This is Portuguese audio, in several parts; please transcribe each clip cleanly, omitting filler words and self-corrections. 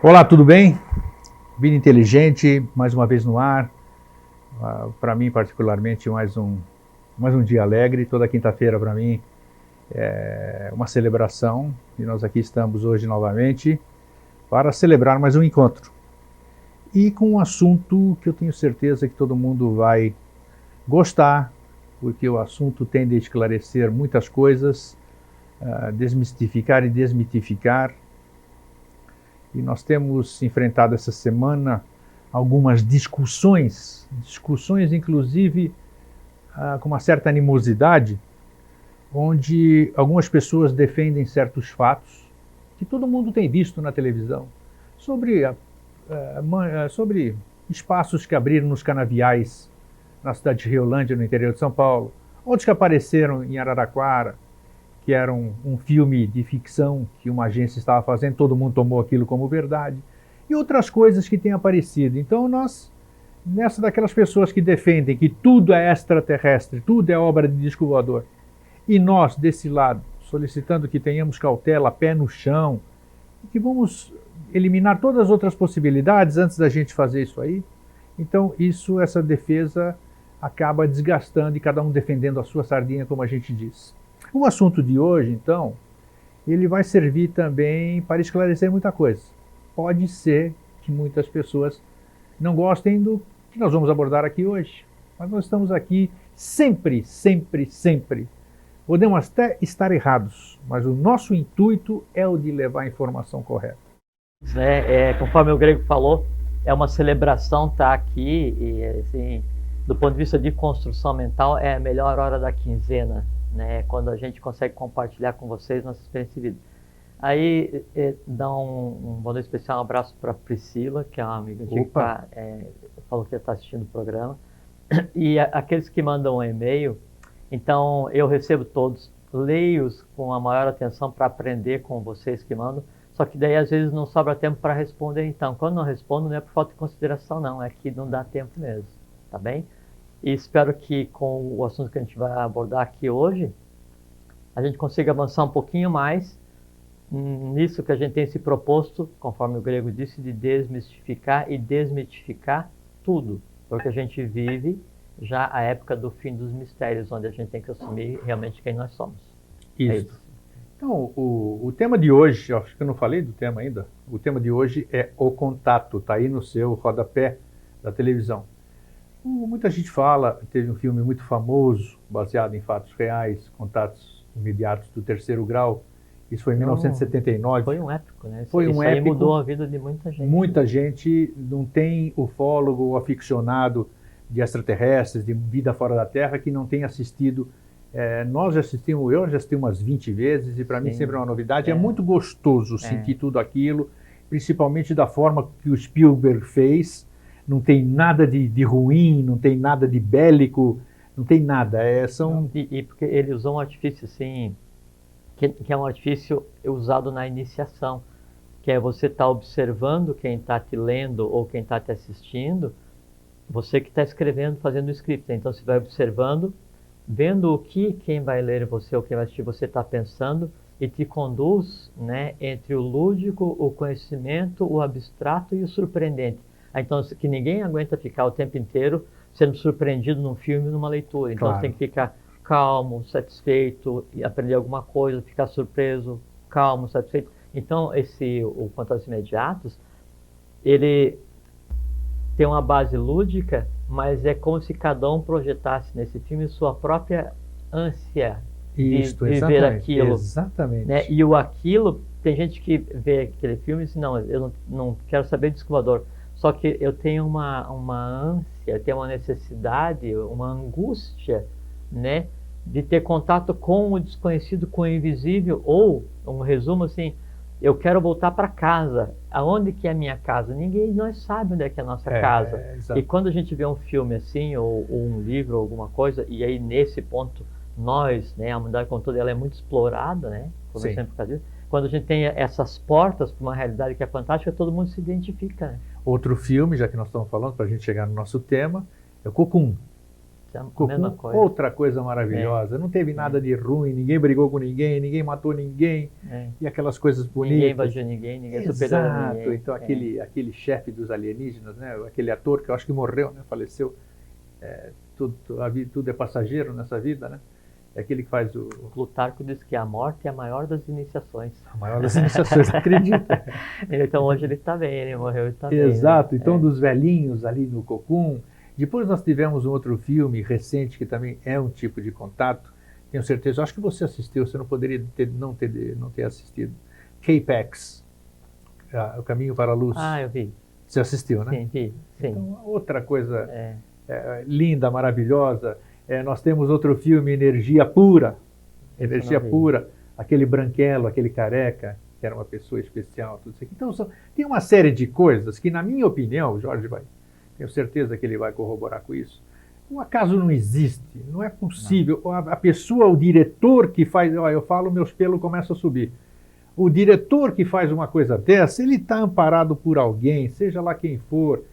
Olá, tudo bem? Vida Inteligente, mais uma vez no ar. Para mim, particularmente, mais um dia alegre. Toda quinta-feira, para mim, é uma celebração. E nós aqui estamos hoje novamente para celebrar mais um encontro. E com um assunto que eu tenho certeza que todo mundo vai gostar, porque o assunto tende a esclarecer muitas coisas, desmistificar e desmitificar. E nós temos enfrentado essa semana algumas discussões inclusive com uma certa animosidade, onde algumas pessoas defendem certos fatos que todo mundo tem visto na televisão, sobre espaços que abriram nos canaviais na cidade de Riolândia, no interior de São Paulo, outros que apareceram em Araraquara, que era um filme de ficção que uma agência estava fazendo, todo mundo tomou aquilo como verdade, e outras coisas que têm aparecido. Então nós, daquelas pessoas que defendem que tudo é extraterrestre, tudo é obra de disco voador, e nós, desse lado, solicitando que tenhamos cautela, pé no chão, e que vamos eliminar todas as outras possibilidades antes da gente fazer isso aí. Então essa defesa acaba desgastando e cada um defendendo a sua sardinha, como a gente diz. O assunto de hoje, então, ele vai servir também para esclarecer muita coisa. Pode ser que muitas pessoas não gostem do que nós vamos abordar aqui hoje, mas nós estamos aqui sempre. Podemos até estar errados, mas o nosso intuito é o de levar a informação correta. Conforme o Grego falou, é uma celebração estar aqui e, assim, do ponto de vista de construção mental, é a melhor hora da quinzena, né? Quando a gente consegue compartilhar com vocês nossa experiência de vida. Aí, dá um boa noite especial, um abraço para Priscila, que é uma amiga que falou que está assistindo o programa. E aqueles que mandam um e-mail, então eu recebo todos, leio-os com a maior atenção para aprender com vocês que mandam, só que daí às vezes não sobra tempo para responder. Então, quando não respondo, não é por falta de consideração, não, é que não dá tempo mesmo, tá bem? E espero que com o assunto que a gente vai abordar aqui hoje, a gente consiga avançar um pouquinho mais nisso que a gente tem se proposto, conforme o Grego disse, de desmistificar e desmitificar tudo, porque a gente vive já a época do fim dos mistérios, onde a gente tem que assumir realmente quem nós somos. Isso. Então, o tema de hoje, acho que eu não falei do tema ainda, o tema de hoje é o contato, está aí no seu rodapé da televisão. Muita gente fala, teve um filme muito famoso, baseado em fatos reais, Contatos Imediatos do Terceiro Grau, isso foi em 1979. Foi um épico, né? Foi um épico. Aí mudou a vida de muita gente. Muita gente, não tem ufólogo ou aficionado de extraterrestres, de vida fora da Terra, que não tenha assistido. Eu já assisti umas 20 vezes, e para mim sempre é uma novidade. É muito gostoso sentir tudo aquilo, principalmente da forma que o Spielberg fez. Não tem nada de ruim, não tem nada de bélico, não tem nada. E porque ele usou um artifício assim, que é um artifício usado na iniciação, que é você estar observando quem está te lendo ou quem está te assistindo, você que está escrevendo, fazendo o script. Então você vai observando, vendo o que quem vai ler você ou quem vai assistir você está pensando, e te conduz, né, entre o lúdico, o conhecimento, o abstrato e o surpreendente. Então, que ninguém aguenta ficar o tempo inteiro sendo surpreendido num filme, numa leitura. Então, Você tem que ficar calmo, satisfeito, e aprender alguma coisa, ficar surpreso, calmo, satisfeito. Então, o Contatos Imediatos, ele tem uma base lúdica, mas é como se cada um projetasse nesse filme sua própria ânsia de ver aquilo. Exatamente. Né? E o aquilo, tem gente que vê aquele filme e diz, não, eu não quero saber de disco voador. Só que eu tenho uma ânsia, eu tenho uma necessidade, uma angústia, né, de ter contato com o desconhecido, com o invisível, ou, um resumo assim, eu quero voltar para casa. Aonde que é a minha casa? Ninguém de nós sabe onde é que é a nossa casa. E quando a gente vê um filme assim, ou um livro, ou alguma coisa, e aí nesse ponto, nós, né, a humanidade como toda, ela é muito explorada, né, sempre por causa disso. Quando a gente tem essas portas para uma realidade que é fantástica, todo mundo se identifica, né? Outro filme, já que nós estamos falando, para a gente chegar no nosso tema, é o Cocoon. é a Cocum, mesma coisa. outra coisa maravilhosa. Não teve nada de ruim, ninguém brigou com ninguém, ninguém matou ninguém. E aquelas coisas bonitas. Ninguém invadiu ninguém, ninguém é superior a ninguém. Então aquele chefe dos alienígenas, né? Aquele ator que eu acho que morreu, né? Faleceu. Tudo é passageiro nessa vida, né? É aquele que faz o... Plutarco diz que a morte é a maior das iniciações. A maior das iniciações, acredita. Então hoje ele está bem, ele morreu e está bem. Exato, né? então dos velhinhos ali no Cocum. Depois nós tivemos um outro filme recente que também é um tipo de contato. Tenho certeza, acho que você assistiu, você não poderia não ter assistido. K-Pax, O Caminho para a Luz. Ah, eu vi. Você assistiu, né? Sim, vi. Sim. Então, outra coisa linda, maravilhosa. Nós temos outro filme, Energia Pura. Energia Pura, aquele branquelo, aquele careca, que era uma pessoa especial, tudo isso aqui. Então, tem uma série de coisas que, na minha opinião, o Jorge tenho certeza que ele vai corroborar com isso. O acaso não existe, não é possível. A pessoa, o diretor que faz, eu falo, meus pelos começam a subir. O diretor que faz uma coisa dessa, ele está amparado por alguém, seja lá quem for,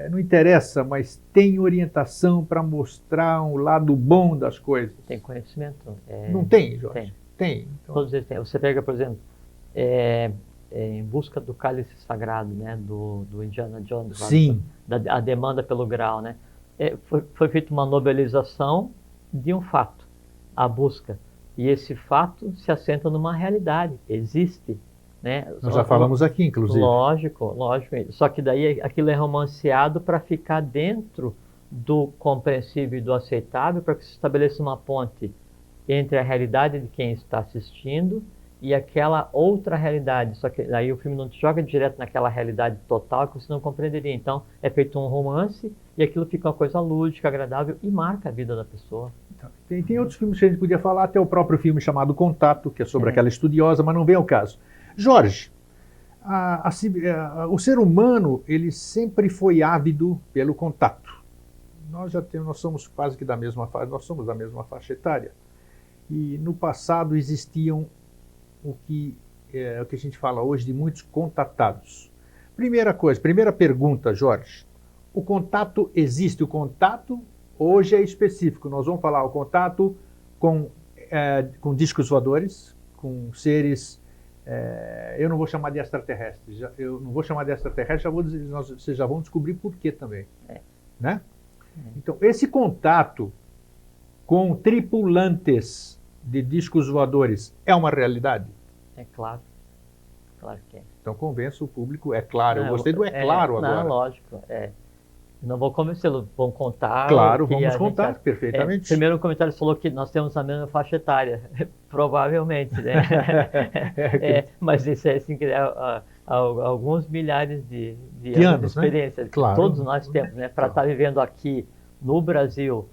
não interessa, mas tem orientação para mostrar um lado bom das coisas. Tem conhecimento? Não tem, Jorge? Tem. Então... Todos eles têm. Você pega, por exemplo, Em Busca do Cálice Sagrado, né, do Indiana Jones. Sim. A demanda pelo grau, né? Foi feita uma novelização de um fato, a busca. E esse fato se assenta numa realidade, existe. Né? Nós já falamos aqui, inclusive. Lógico. Só que daí aquilo é romanceado para ficar dentro do compreensível e do aceitável, para que se estabeleça uma ponte entre a realidade de quem está assistindo e aquela outra realidade. Só que daí o filme não te joga direto naquela realidade total que você não compreenderia. Então é feito um romance e aquilo fica uma coisa lúdica, agradável e marca a vida da pessoa. Tem outros filmes que a gente podia falar, até o próprio filme chamado Contato, que é sobre aquela estudiosa, mas não vem ao caso. Jorge, o ser humano, ele sempre foi ávido pelo contato. Nós somos quase que da mesma faixa, nós somos da mesma faixa etária. E no passado existiam o que a gente fala hoje de muitos contatados. Primeira pergunta, Jorge. O contato existe? O contato hoje é específico. Nós vamos falar o contato com discos voadores, com seres... eu não vou chamar de extraterrestres. Eu não vou chamar de extraterrestres, vocês já vão descobrir por quê também. Né? Então, esse contato com tripulantes de discos voadores é uma realidade? É claro. Claro que é. Então convença o público, é claro. Eu gostei do claro agora. Não, lógico. Não vou convencê-lo, vamos contar. Claro, vamos contar perfeitamente. Primeiro o comentário falou que nós temos a mesma faixa etária. Provavelmente, né? Mas isso é assim, alguns milhares de anos de experiência. Né? Claro. Todos nós temos, né? Para estar vivendo aqui no Brasil,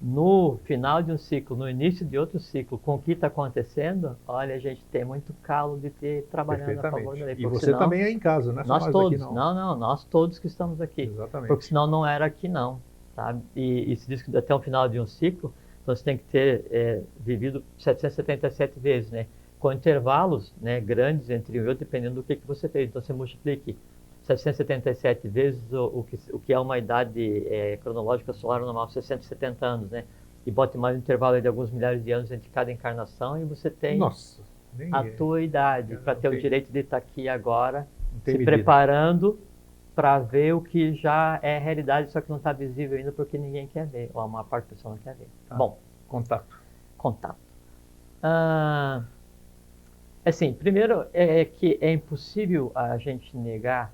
no final de um ciclo, no início de outro ciclo, com o que está acontecendo, olha, a gente tem muito calo de ter trabalhando a favor da lei. E você também é em casa, né? Nós todos, aqui, não, nós todos que estamos aqui. Exatamente. Porque senão não era aqui não, sabe? E se diz que até o final de um ciclo, então você tem que ter vivido 777 vezes, né? Com intervalos, né, grandes entre um e outro, dependendo do que você fez. Então você multiplique 777 vezes o que é uma idade cronológica solar normal, 670 anos, né? E bote mais um intervalo de alguns milhares de anos entre cada encarnação e você tem a tua idade para ter o direito de estar aqui agora, se preparando para ver o que já é realidade, só que não está visível ainda porque ninguém quer ver, ou a maior parte da pessoa não quer ver. Bom, contato. Assim, primeiro que é impossível a gente negar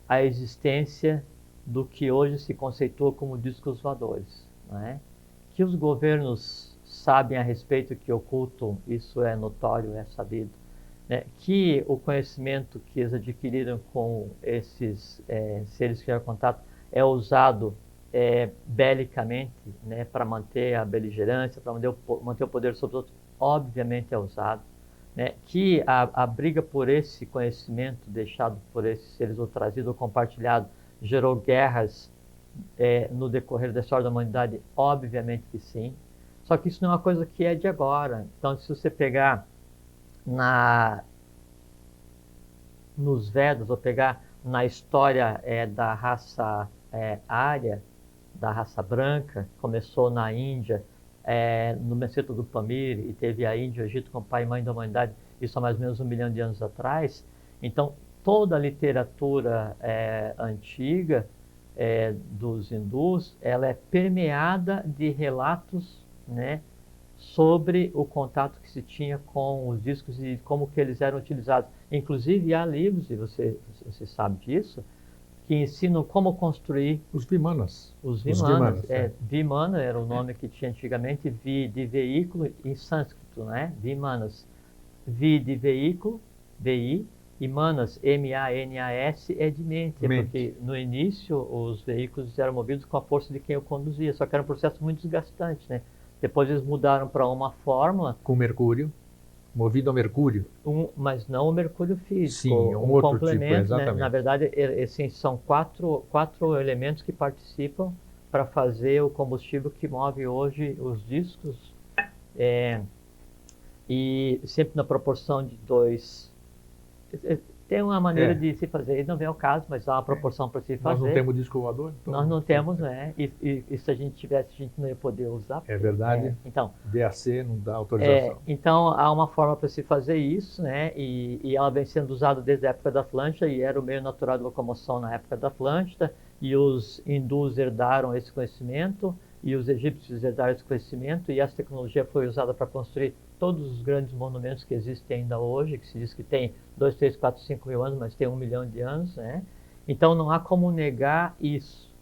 a existência do que hoje se conceitua como discos voadores. Não é? Que os governos sabem a respeito, que ocultam, isso é notório, é sabido. Né? Que o conhecimento que eles adquiriram com esses seres que tiveram contato é usado belicamente, né? Para manter a beligerância, para manter o poder sobre os outros, obviamente é usado. Né, que a briga por esse conhecimento deixado por esses seres ou trazido ou compartilhado gerou guerras no decorrer da história da humanidade? Obviamente que sim. Só que isso não é uma coisa que é de agora. Então, se você pegar nos Vedas ou pegar na história da raça ária, da raça branca, começou na Índia, no Meseta do Pamir, e teve a Índia e o Egito como pai e mãe da humanidade, isso há mais ou menos 1 milhão de anos atrás. Então, toda a literatura antiga dos hindus, ela é permeada de relatos, né, sobre o contato que se tinha com os discos e como que eles eram utilizados. Inclusive, há livros, e você sabe disso, que ensinam como construir os Vimanas. Os Vimanas. Vimana era o nome que tinha antigamente, vi de veículo em sânscrito, né? Vimanas. Vi de veículo, VI, e Manas, M-A-N-A-S, é de mente, porque no início os veículos eram movidos com a força de quem o conduzia, só que era um processo muito desgastante, né? Depois eles mudaram para uma fórmula... Com mercúrio, movido a mercúrio. Mas não o mercúrio físico, sim, um outro complemento, tipo, exatamente. Né? Na verdade, assim, são quatro elementos que participam para fazer o combustível que move hoje os discos, e sempre na proporção de 2. Tem uma maneira de se fazer, não vem ao caso, mas há uma proporção para se fazer. Nós não temos disco voador? Então nós não temos, né? E se a gente tivesse, a gente não ia poder usar. É verdade. Então, DAC não dá autorização. Então há uma forma para se fazer isso, né? E ela vem sendo usada desde a época da Atlântida, e era o meio natural de locomoção na época da Atlântida, e os hindus herdaram esse conhecimento, e os egípcios herdaram esse conhecimento, e essa tecnologia foi usada para construir todos os grandes monumentos que existem ainda hoje, que se diz que tem 2, 3, 4, 5 mil anos, mas tem 1 milhão de anos, né? Então não há como negar isso,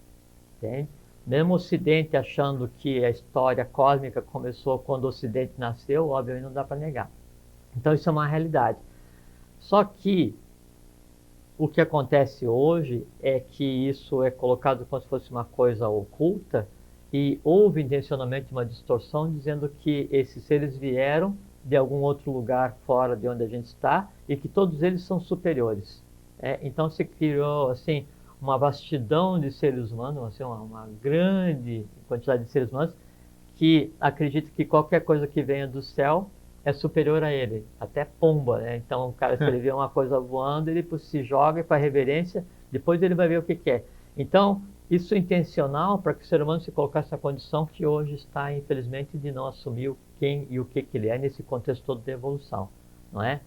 entende? Mesmo o Ocidente achando que a história cósmica começou quando o Ocidente nasceu, obviamente não dá para negar. Então isso é uma realidade. Só que o que acontece hoje é que isso é colocado como se fosse uma coisa oculta, e houve intencionalmente uma distorção dizendo que esses seres vieram de algum outro lugar fora de onde a gente está e que todos eles são superiores. Então se criou assim uma vastidão de seres humanos, assim, uma grande quantidade de seres humanos que acredita que qualquer coisa que venha do céu é superior a ele, até pomba, né? Então o cara, se ele vê uma coisa voando, ele se joga para reverência, depois ele vai ver o que quer. Então isso é intencional para que o ser humano se colocasse na condição que hoje está, infelizmente, de não assumir quem e o que ele é nesse contexto todo de evolução, não é?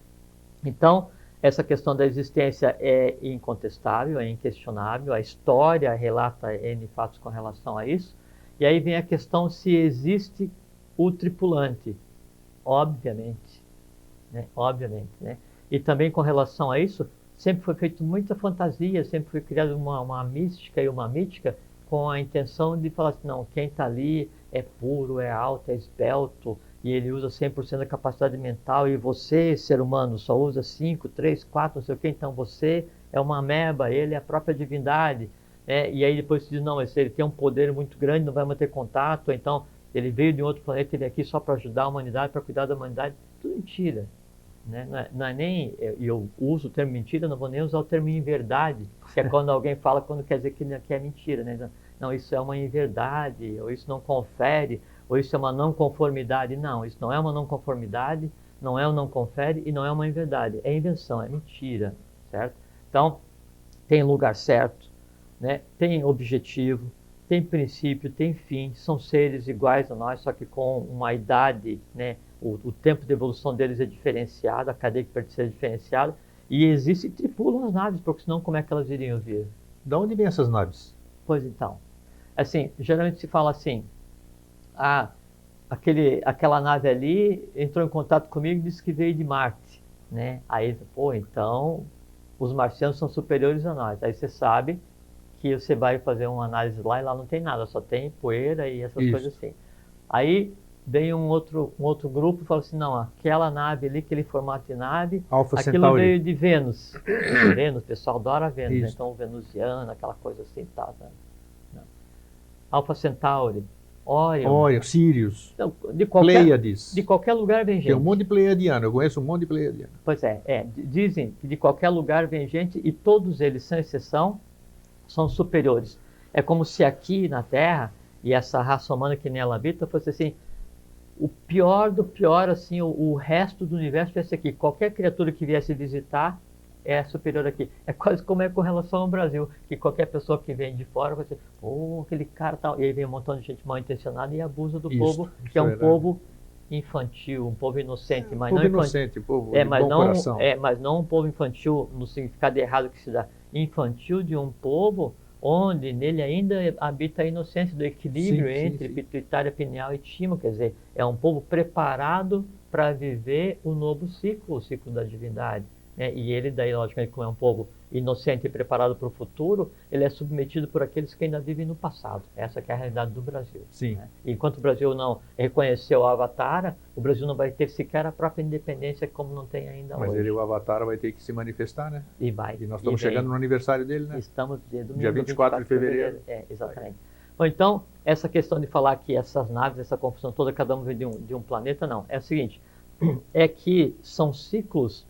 Então, essa questão da existência é incontestável, é inquestionável, a história relata N fatos com relação a isso, e aí vem a questão se existe o tripulante, obviamente, né? Obviamente, né? E também com relação a isso, sempre foi feita muita fantasia, sempre foi criada uma mística e uma mítica com a intenção de falar assim, não, quem está ali é puro, é alto, é esbelto, e ele usa 100% da capacidade mental, e você, ser humano, só usa 5, 3, 4, não sei o que, então você é uma ameba, ele é a própria divindade. E aí depois se diz, não, ele tem um poder muito grande, não vai manter contato, então ele veio de um outro planeta, ele é aqui só para ajudar a humanidade, para cuidar da humanidade. Tudo mentira. Né? Não é nem, eu uso o termo mentira, não vou nem usar o termo inverdade, que é quando alguém fala quando quer dizer que é mentira, né? Não, isso é uma inverdade, ou isso não confere, ou isso é uma não conformidade. Não, isso não é uma não conformidade, não é um não confere e não é uma inverdade, é invenção, é mentira, certo? Então, tem lugar certo, né? Tem objetivo, tem princípio, tem fim, são seres iguais a nós, só que com uma idade, né? O tempo de evolução deles é diferenciado, a cadeia que pertence é diferenciada, e existem e tripulam as naves, porque senão como é que elas iriam vir? De onde vêm essas naves? Pois então, assim, geralmente se fala assim, aquela nave ali entrou em contato comigo e disse que veio de Marte, né? Aí, então, os marcianos são superiores a nós. Aí você sabe que você vai fazer uma análise lá e lá não tem nada, só tem poeira e essas coisas assim. Aí vem um outro grupo e fala assim, não, aquela nave ali, aquele formato de nave, Alpha aquilo Centauri. veio de Vênus. Vênus, o pessoal adora Vênus, né? Então venusiano, aquela coisa assim, tá, né? Alpha Centauri, Orion, Sirius, então, Pleiades. De qualquer lugar vem gente. Tem um monte de pleiadiano, eu conheço um monte de pleiadiano. Pois dizem que de qualquer lugar vem gente e todos eles, sem exceção, são superiores. É como se aqui na Terra, e essa raça humana que nela habita, fosse assim, o pior do pior, assim, o resto do universo viesse aqui. Qualquer criatura que viesse visitar é superior aqui. É quase como é com relação ao Brasil, que qualquer pessoa que vem de fora vai dizer, aquele cara tal, e aí vem um montão de gente mal intencionada e abusa do povo, que é um povo infantil, um povo inocente, mas povo não inocente, povo de bom coração. mas não um povo infantil no significado errado que se dá. Infantil de um povo onde nele ainda habita a inocência do equilíbrio entre pituitária, pineal e timo, quer dizer, é um povo preparado para viver o novo ciclo, o ciclo da divindade. E ele daí, logicamente, como é um povo inocente e preparado para o futuro, ele é submetido por aqueles que ainda vivem no passado. Essa que é a realidade do Brasil. Sim. Enquanto o Brasil não reconheceu a Avatara, o Brasil não vai ter sequer a própria independência como não tem ainda hoje. Mas ele, o Avatara, vai ter que se manifestar, né? E vai. E nós estamos chegando no aniversário dele, né? Estamos dia 24 de fevereiro. Exatamente. Bom, então, essa questão de falar que essas naves, essa confusão toda, cada um vem de um planeta, não. É o seguinte, é que são ciclos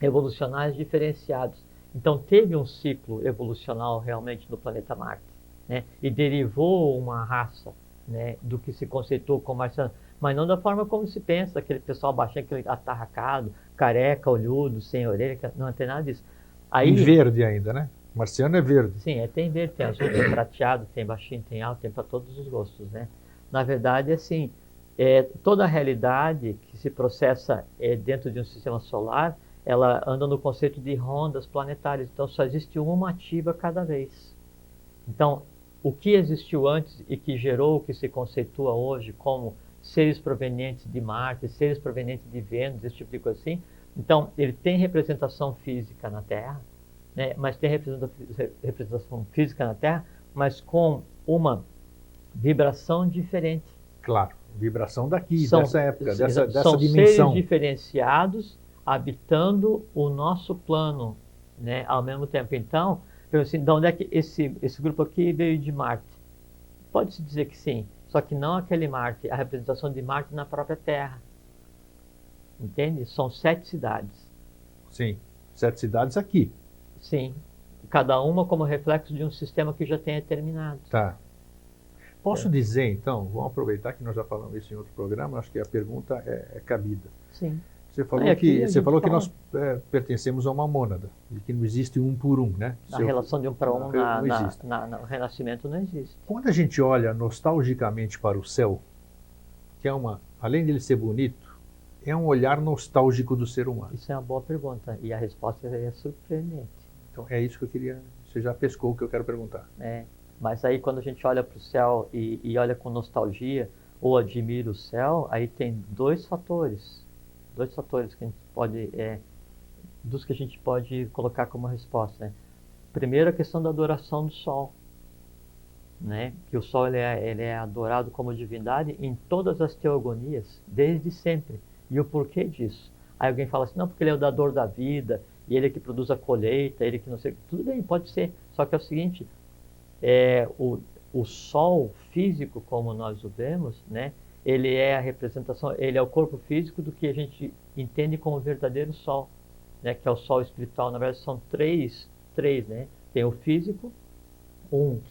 evolucionais diferenciados. Então, teve um ciclo evolucional realmente no planeta Marte, né? E derivou uma raça, né, do que se conceitou como marciano, mas não da forma como se pensa, aquele pessoal baixinho, aquele atarracado, careca, olhudo, sem orelha, não tem nada disso. Aí, em verde ainda, né? Marciano é verde. Sim, tem verde, tem azul, tem prateado, tem baixinho, tem alto, tem para todos os gostos, né? Na verdade, assim, toda a realidade que se processa dentro de um sistema solar, ela anda no conceito de rondas planetárias, então só existe uma ativa cada vez. Então, o que existiu antes e que gerou o que se conceitua hoje como seres provenientes de Marte, seres provenientes de Vênus, esse tipo de coisa assim, então ele tem representação física na Terra, né, mas tem representação física na Terra, mas com uma vibração diferente. Claro, vibração daqui, dessa época, dessa são dimensão. Seres diferenciados habitando o nosso plano, né, ao mesmo tempo. Então, assim, de onde é que esse grupo aqui veio de Marte? Pode-se dizer que sim, só que não aquele Marte, a representação de Marte na própria Terra. Entende? São 7 cidades. Sim, 7 cidades aqui. Sim, cada uma como reflexo de um sistema que já tenha terminado. Tá. Posso dizer, então, vamos aproveitar que nós já falamos isso em outro programa, acho que a pergunta é cabida. Sim. Você falou que nós pertencemos a uma mônada, e que não existe um por um, né? A relação de um para um no renascimento não existe. Quando a gente olha nostalgicamente para o céu, que é além dele ser bonito, é um olhar nostálgico do ser humano. Isso é uma boa pergunta, e a resposta é surpreendente. Então é isso que eu queria, você já pescou o que eu quero perguntar. Mas aí quando a gente olha para o céu e olha com nostalgia, ou admira o céu, aí tem dois fatores que a gente pode, dos que a gente pode colocar como resposta, né? Primeiro, a questão da adoração do Sol, né? Que o Sol ele é adorado como divindade em todas as teogonias, desde sempre. E o porquê disso? Aí alguém fala assim, não, porque ele é o dador da vida, e ele é que produz a colheita, ele que não sei... Tudo bem, pode ser, só que é o seguinte, o Sol físico, como nós o vemos, né? Ele é a representação, ele é o corpo físico do que a gente entende como o verdadeiro Sol, né? Que é o Sol espiritual. Na verdade, são três, né? Tem o físico,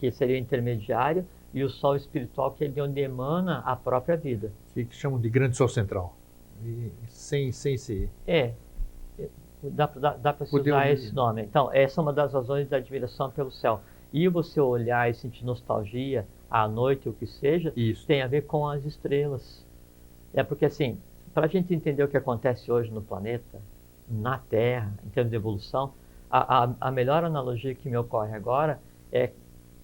que seria o intermediário, e o Sol espiritual, que é de onde emana a própria vida. Que chamam de grande Sol central. E sem ser... Dá para se usar esse nome. Então, essa é uma das razões da admiração pelo céu. E você olhar e sentir nostalgia à noite, o que seja, isso tem a ver com as estrelas. Porque assim, para a gente entender o que acontece hoje no planeta, na Terra, em termos de evolução, a melhor analogia que me ocorre agora é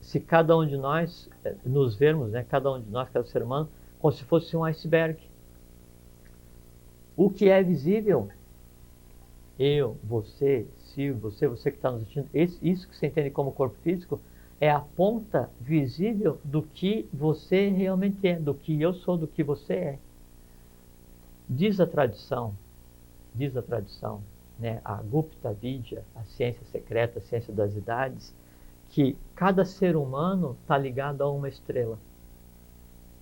se cada um de nós nos vermos, né, cada um de nós, cada ser humano, como se fosse um iceberg. O que é visível, eu, você, Silvio, você que está nos assistindo, isso que você entende como corpo físico, é a ponta visível do que você realmente é, do que eu sou, do que você é. Diz a tradição, né, a Gupta Vidya, a ciência secreta, a ciência das idades, que cada ser humano está ligado a uma estrela.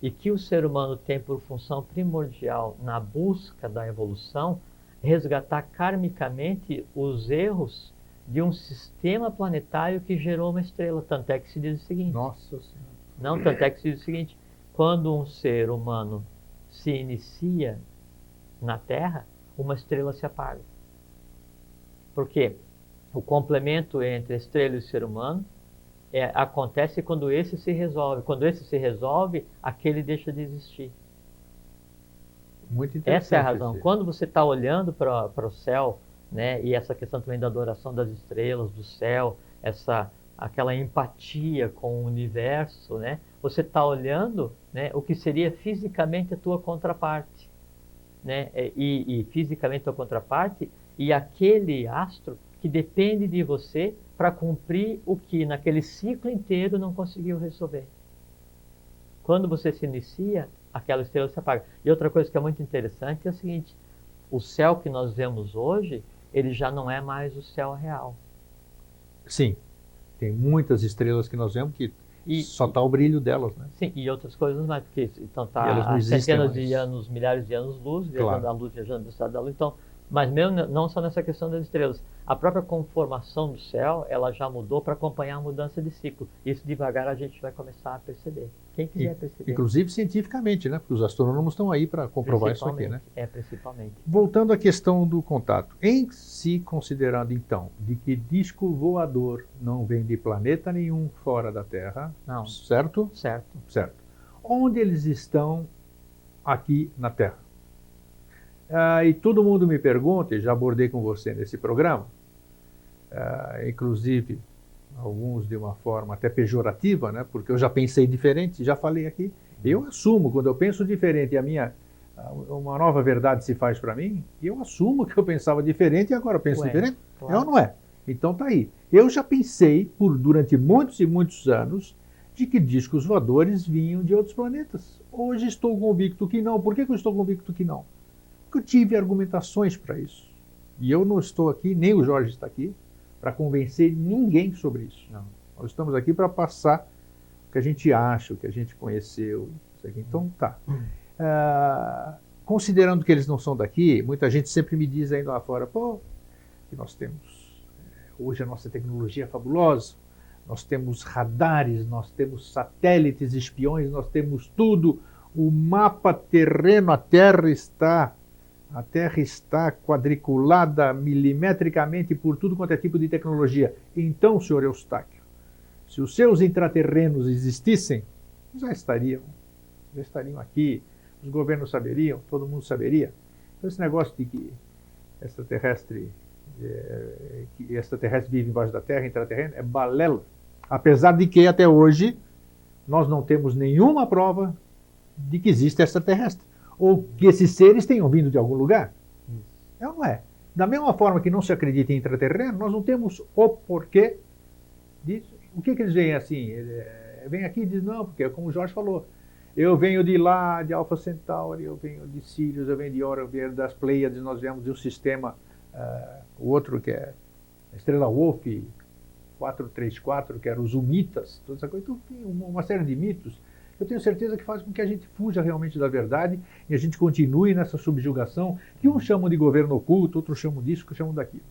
E que o ser humano tem por função primordial na busca da evolução resgatar karmicamente os erros de um sistema planetário que gerou uma estrela. Tanto é que se diz o seguinte... Nossa Senhora. Não, tanto é que se diz o seguinte, quando um ser humano se inicia na Terra, uma estrela se apaga. Por quê? o complemento entre a estrela e o ser humano acontece quando esse se resolve. Quando esse se resolve, aquele deixa de existir. Muito interessante. Essa é a razão. Quando você está olhando para o céu, né, e essa questão também da adoração das estrelas, do céu, aquela empatia com o universo, né, você está olhando, né, o que seria fisicamente a tua contraparte. Né, e fisicamente a tua contraparte e aquele astro que depende de você para cumprir o que naquele ciclo inteiro não conseguiu resolver. Quando você se inicia, aquela estrela se apaga. E outra coisa que é muito interessante é o seguinte: o céu que nós vemos hoje, ele já não é mais o céu real. Sim, tem muitas estrelas que nós vemos que só está o brilho delas, né? Sim, e outras coisas mais, porque então está a centenas de anos, milhares de anos-luz, viajando a luz, viajando do estado da luz. Então, mas mesmo não só nessa questão das estrelas, a própria conformação do céu, ela já mudou para acompanhar a mudança de ciclo. Isso devagar a gente vai começar a perceber. Quem quiser perceber. Inclusive cientificamente, né? Porque os astrônomos estão aí para comprovar isso aqui, né? Principalmente. Voltando à questão do contato. Em se considerando, então, de que disco voador não vem de planeta nenhum fora da Terra, não. Certo? Certo. Certo. Onde eles estão aqui na Terra? E todo mundo me pergunta, e já abordei com você nesse programa, inclusive alguns de uma forma até pejorativa, né? Porque eu já pensei diferente, já falei aqui. Eu assumo, quando eu penso diferente, uma nova verdade se faz para mim, eu assumo que eu pensava diferente e agora eu penso diferente. Claro. É ou não é? Então tá aí. Eu já pensei, durante muitos e muitos anos, de que discos voadores vinham de outros planetas. Hoje estou convicto que não. Por que eu estou convicto que não? Porque eu tive argumentações para isso. E eu não estou aqui, nem o Jorge está aqui, para convencer ninguém sobre isso. Não. Nós estamos aqui para passar o que a gente acha, o que a gente conheceu. Isso aqui. Então, tá. Considerando que eles não são daqui, muita gente sempre me diz ainda lá fora, pô, que nós temos, hoje a nossa tecnologia é fabulosa, nós temos radares, nós temos satélites espiões, nós temos tudo, o mapa terreno, a Terra está quadriculada milimetricamente por tudo quanto é tipo de tecnologia. Então, senhor Eustáquio, se os seus intraterrenos existissem, já estariam aqui, os governos saberiam, todo mundo saberia. Então, esse negócio de que extraterrestre vive embaixo da Terra, intraterreno, é balela. Apesar de que, até hoje, nós não temos nenhuma prova de que existe extraterrestre. Ou que esses seres tenham vindo de algum lugar. É ou não é? Da mesma forma que não se acredita em intraterreno, nós não temos o porquê disso. O que eles veem assim? Vem aqui e diz, não, porque como o Jorge falou, eu venho de lá, de Alpha Centauri, eu venho de Sirius, eu venho de Orion, eu venho das Pleiades, nós viemos de um sistema, o outro que é a Estrela Wolf 434, que eram os Humitas, toda essa coisa. Então tem uma série de mitos. Eu tenho certeza que faz com que a gente fuja realmente da verdade e a gente continue nessa subjugação que uns chamam de governo oculto, outros chamam disso, outros chamam daquilo.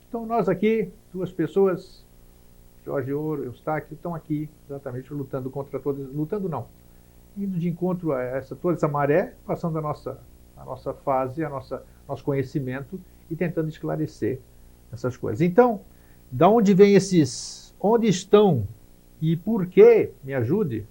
Então nós aqui, duas pessoas, Jorge Ouro, Eustáquio, estão aqui exatamente lutando contra todas, lutando não, indo de encontro a toda essa maré, passando a nossa fase, nosso conhecimento e tentando esclarecer essas coisas. Então, da onde vem onde estão e por que, me ajude,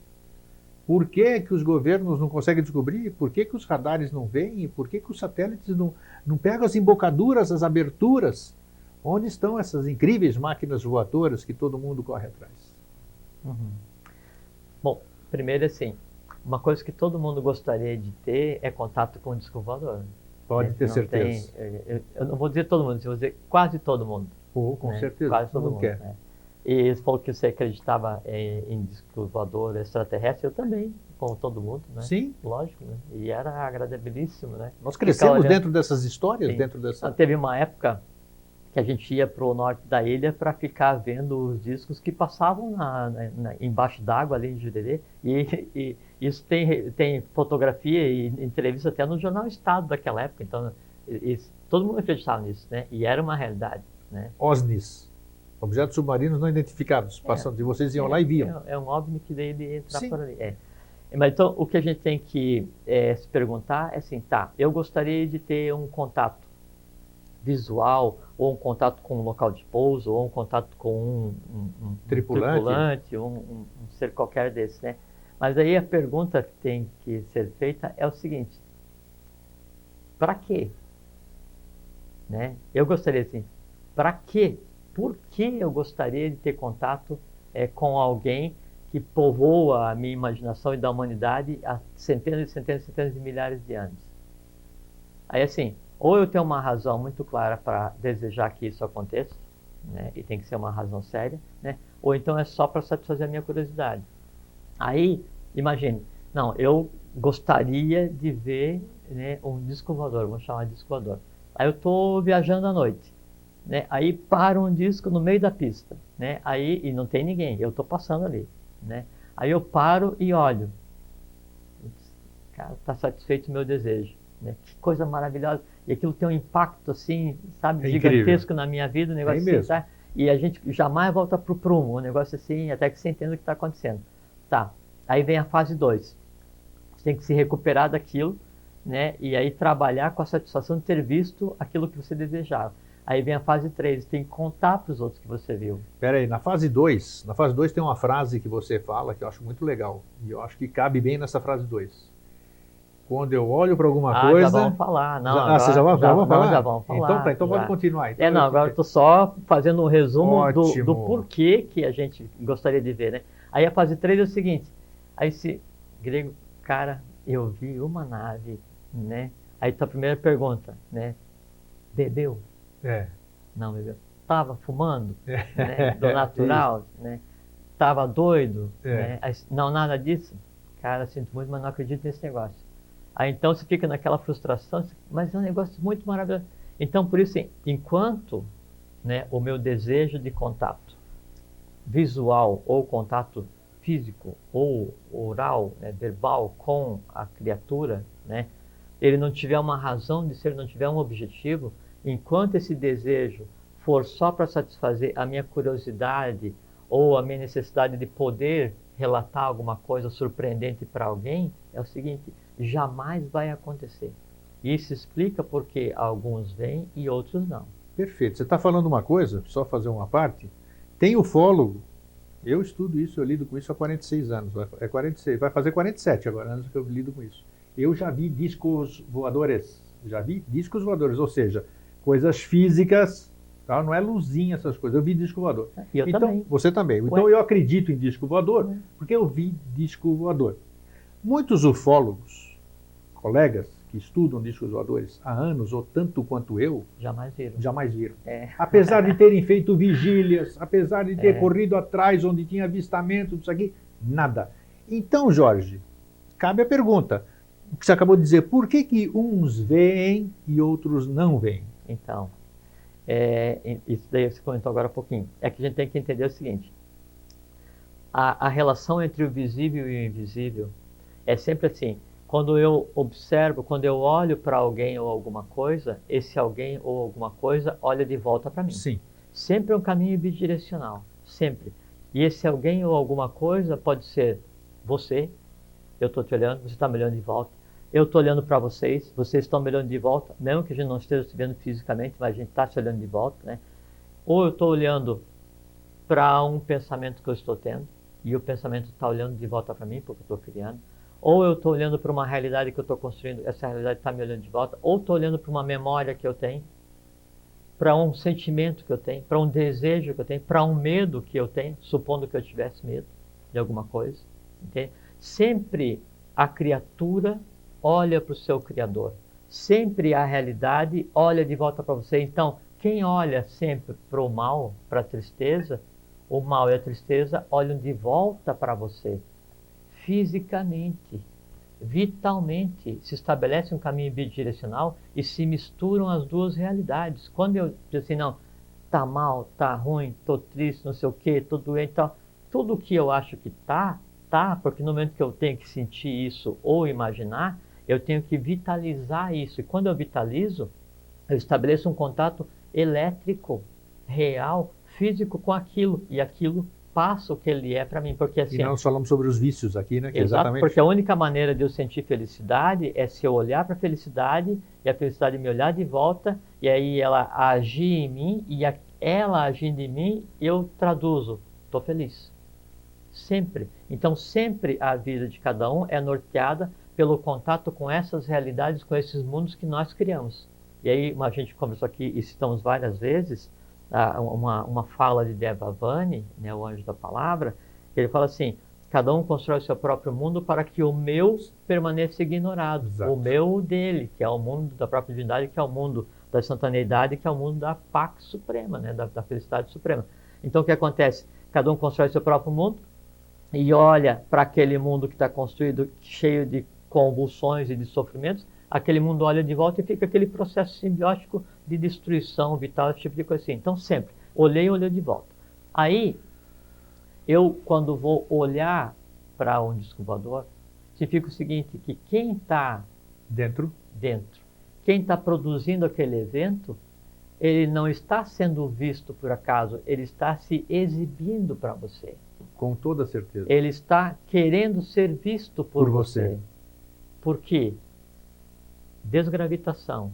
por que os governos não conseguem descobrir? Por que os radares não veem? Por que os satélites não pegam as embocaduras, as aberturas? Onde estão essas incríveis máquinas voadoras que todo mundo corre atrás? Uhum. Bom, primeiro assim, uma coisa que todo mundo gostaria de ter é contato com o disco voador. Pode ter certeza. Eu não vou dizer todo mundo, eu vou dizer quase todo mundo. Com certeza. Quase todo mundo. Quer. E você falou que você acreditava em disco voador extraterrestre, eu também, como todo mundo, né? Sim. Lógico, né? E era agradabilíssimo, né? Nós crescemos dentro dessas histórias, dentro dessa... Teve uma época que a gente ia para o norte da ilha para ficar vendo os discos que passavam embaixo d'água ali em Jurerê, e isso tem fotografia e entrevista até no Jornal Estado daquela época, então todo mundo acreditava nisso, né? E era uma realidade, né? OSNIs. Objetos submarinos não identificados, passando, e vocês iam lá e viam. É um OVNI que daí ele entra por ali. Mas então, o que a gente tem que se perguntar é assim, tá, eu gostaria de ter um contato visual, ou um contato com um local de pouso, ou um contato com um tripulante, um ser qualquer desses, né? Mas aí a pergunta que tem que ser feita é o seguinte: para quê? Né? Eu gostaria assim, para quê? Por que eu gostaria de ter contato com alguém que povoa a minha imaginação e da humanidade há centenas e centenas e centenas de milhares de anos? Aí assim, ou eu tenho uma razão muito clara para desejar que isso aconteça, né? E tem que ser uma razão séria, né? Ou então é só para satisfazer a minha curiosidade. Aí, imagine, não, eu gostaria de ver, né, um disco voador, vamos chamar de disco voador. Aí eu estou viajando à noite, né? Aí para um disco no meio da pista, né? Aí, e não tem ninguém, eu estou passando ali, né? Aí eu paro e olho. Cara, está satisfeito o meu desejo, né? Que coisa maravilhosa. E aquilo tem um impacto assim, sabe, gigantesco na minha vida, um negócio assim, mesmo. tá? E a gente jamais volta pro prumo, um negócio assim, até que você entenda o que está acontecendo. Tá, aí vem a fase 2. Você tem que se recuperar daquilo, né? E aí trabalhar com a satisfação de ter visto aquilo que você desejava. Aí vem a fase 3, você tem que contar para os outros que você viu. Espera aí, na fase 2 tem uma frase que você fala que eu acho muito legal. E eu acho que cabe bem nessa frase 2. Quando eu olho para alguma coisa... já vamos falar. Não, você já vai falar? Não, já vamos falar. Então tá, então pode continuar. Então não, agora eu estou só fazendo um resumo do porquê que a gente gostaria de ver, né? Aí a fase 3 é o seguinte, aí esse grego, cara, eu vi uma nave, né? Aí tá a primeira pergunta, né? Bebeu? Não bebeu. Tava fumando? Né? Do natural, né? Tava doido? Né? Aí, não, nada disso? Cara, sinto muito, mas não acredito nesse negócio. Aí então você fica naquela frustração, mas é um negócio muito maravilhoso. Então, por isso, assim, enquanto, né, o meu desejo de contato visual ou contato físico ou oral, né, verbal com a criatura, né, ele não tiver uma razão de ser, não tiver um objetivo, enquanto esse desejo for só para satisfazer a minha curiosidade ou a minha necessidade de poder relatar alguma coisa surpreendente para alguém, é o seguinte: jamais vai acontecer. Isso explica porque alguns vêm e outros não. Perfeito. Você está falando uma coisa, só fazer uma parte. Tem ufólogo, eu estudo isso, eu lido com isso há 46 anos. Vai fazer 47 agora, anos que eu lido com isso. Eu já vi discos voadores, ou seja, coisas físicas, tá? Não é luzinha essas coisas, eu vi disco voador. Eu então, também. Você também. Então eu acredito em disco voador, porque eu vi disco voador. Muitos ufólogos, colegas que estudam discos voadores há anos, ou tanto quanto eu, jamais viram. Apesar de terem feito vigílias, apesar de ter corrido atrás onde tinha avistamento, disso aqui, nada. Então, Jorge, cabe a pergunta, o que você acabou de dizer, por que uns veem e outros não veem? Então, isso daí você comentou agora há pouquinho. É que a gente tem que entender o seguinte: a relação entre o visível e o invisível é sempre assim. Quando eu observo, quando eu olho para alguém ou alguma coisa, esse alguém ou alguma coisa olha de volta para mim. Sim. Sempre é um caminho bidirecional, sempre. E esse alguém ou alguma coisa pode ser você, eu estou te olhando, você está me olhando de volta. Eu estou olhando para vocês, vocês estão me olhando de volta, mesmo que a gente não esteja se vendo fisicamente, mas a gente está se olhando de volta, né? Ou eu estou olhando para um pensamento que eu estou tendo, e o pensamento está olhando de volta para mim, porque eu estou criando. Ou eu estou olhando para uma realidade que eu estou construindo, essa realidade está me olhando de volta. Ou estou olhando para uma memória que eu tenho, para um sentimento que eu tenho, para um desejo que eu tenho, para um medo que eu tenho, supondo que eu tivesse medo de alguma coisa. Entende? Sempre a criatura olha para o seu Criador. Sempre a realidade olha de volta para você. Então, quem olha sempre para o mal, para a tristeza, o mal e a tristeza olham de volta para você. Fisicamente, vitalmente, se estabelece um caminho bidirecional e se misturam as duas realidades. Quando eu digo assim, não, tá mal, tá ruim, tô triste, não sei o que, tô doente, tudo o que eu acho que tá, porque no momento que eu tenho que sentir isso ou imaginar, eu tenho que vitalizar isso. E quando eu vitalizo, eu estabeleço um contato elétrico, real, físico com aquilo, e aquilo passo que ele é para mim, porque assim... E nós falamos sobre os vícios aqui, né? Que Exato, exatamente... porque a única maneira de eu sentir felicidade é se eu olhar para a felicidade e a felicidade me olhar de volta e aí ela agir em mim e ela agindo em mim, eu traduzo, estou feliz. Sempre. Então sempre a vida de cada um é norteada pelo contato com essas realidades, com esses mundos que nós criamos. E aí a gente conversou aqui e citamos várias vezes uma fala de Devavani, né, o anjo da palavra, que ele fala assim, cada um constrói o seu próprio mundo para que o meu permaneça ignorado. Exato. O meu, o dele, que é o mundo da própria divindade, que é o mundo da instantaneidade, que é o mundo da Pax Suprema, né, da felicidade suprema. Então o que acontece? Cada um constrói o seu próprio mundo e olha para aquele mundo que está construído cheio de convulsões e de sofrimentos, aquele mundo olha de volta e fica aquele processo simbiótico de destruição vital, esse tipo de coisa assim. Então, sempre, olhei de volta. Aí, eu, quando vou olhar para um disco voador, significa o seguinte, que quem está dentro, quem está produzindo aquele evento, ele não está sendo visto por acaso, ele está se exibindo para você. Com toda certeza. Ele está querendo ser visto por você. Por quê? Desgravitação,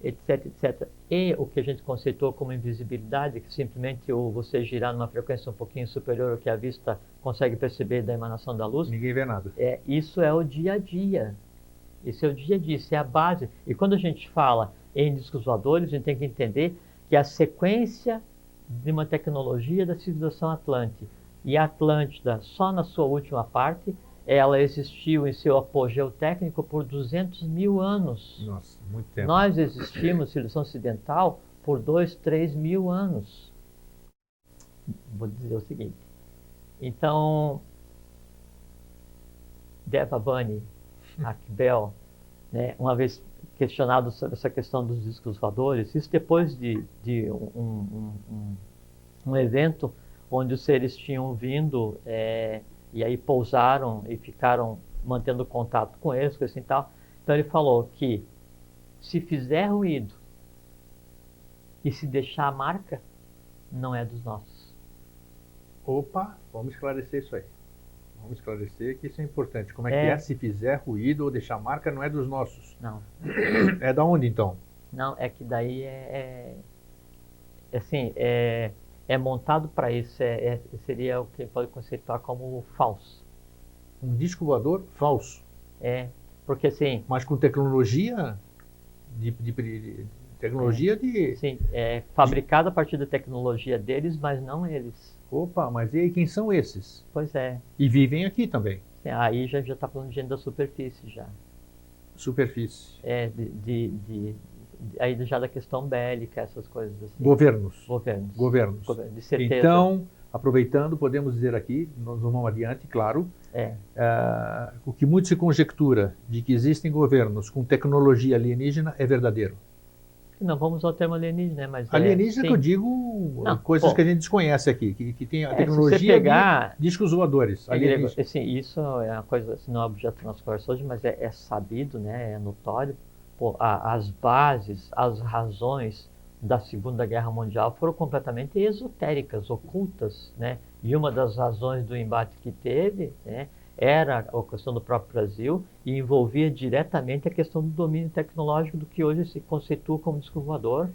etc, etc. E o que a gente conceitou como invisibilidade, que simplesmente você girar numa frequência um pouquinho superior ao que a vista consegue perceber da emanação da luz. Ninguém vê nada. Isso é o dia a dia. Isso é o dia a dia, isso é a base. E quando a gente fala em discos voadores, a gente tem que entender que a sequência de uma tecnologia da civilização Atlante e a Atlântida, só na sua última parte, ela existiu em seu apogeu técnico por 200 mil anos. Nossa, muito tempo. Nós existimos, civilização ocidental, por 2, 3 mil anos. Vou dizer o seguinte. Então, Devavani Akbel, né, uma vez questionado sobre essa questão dos discos voadores, isso depois de um evento onde os seres tinham vindo e aí pousaram e ficaram mantendo contato com eles, coisa assim e tal. Então ele falou que se fizer ruído e se deixar a marca, não é dos nossos. Opa, vamos esclarecer isso aí. Vamos esclarecer que isso é importante. Como é que é? Se fizer ruído ou deixar marca, não é dos nossos. Não. É da onde então? Não, é que daí assim, é montado para isso, seria o que pode conceituar como falso. Um disco voador falso. Porque assim... Mas com tecnologia Sim, fabricado a partir da tecnologia deles, mas não eles. Opa, mas e aí quem são esses? Pois é. E vivem aqui também. Aí já está falando de gente da superfície já. Superfície. Aí já da questão bélica, essas coisas assim. Governos. De certeza. Então, aproveitando, podemos dizer aqui, nós vamos adiante, claro, o que muito se conjectura de que existem governos com tecnologia alienígena é verdadeiro. Não vamos ao termo alienígena, mas... Alienígena que eu digo coisas que a gente desconhece aqui, que tem a tecnologia de discos voadores. Assim, isso é uma coisa, assim, não é objeto da nossa conversa hoje, mas é sabido, né, é notório. As bases, as razões da Segunda Guerra Mundial foram completamente esotéricas, ocultas, né? E uma das razões do embate que teve, né, era a questão do próprio Brasil e envolvia diretamente a questão do domínio tecnológico do que hoje se conceitua como disco voador.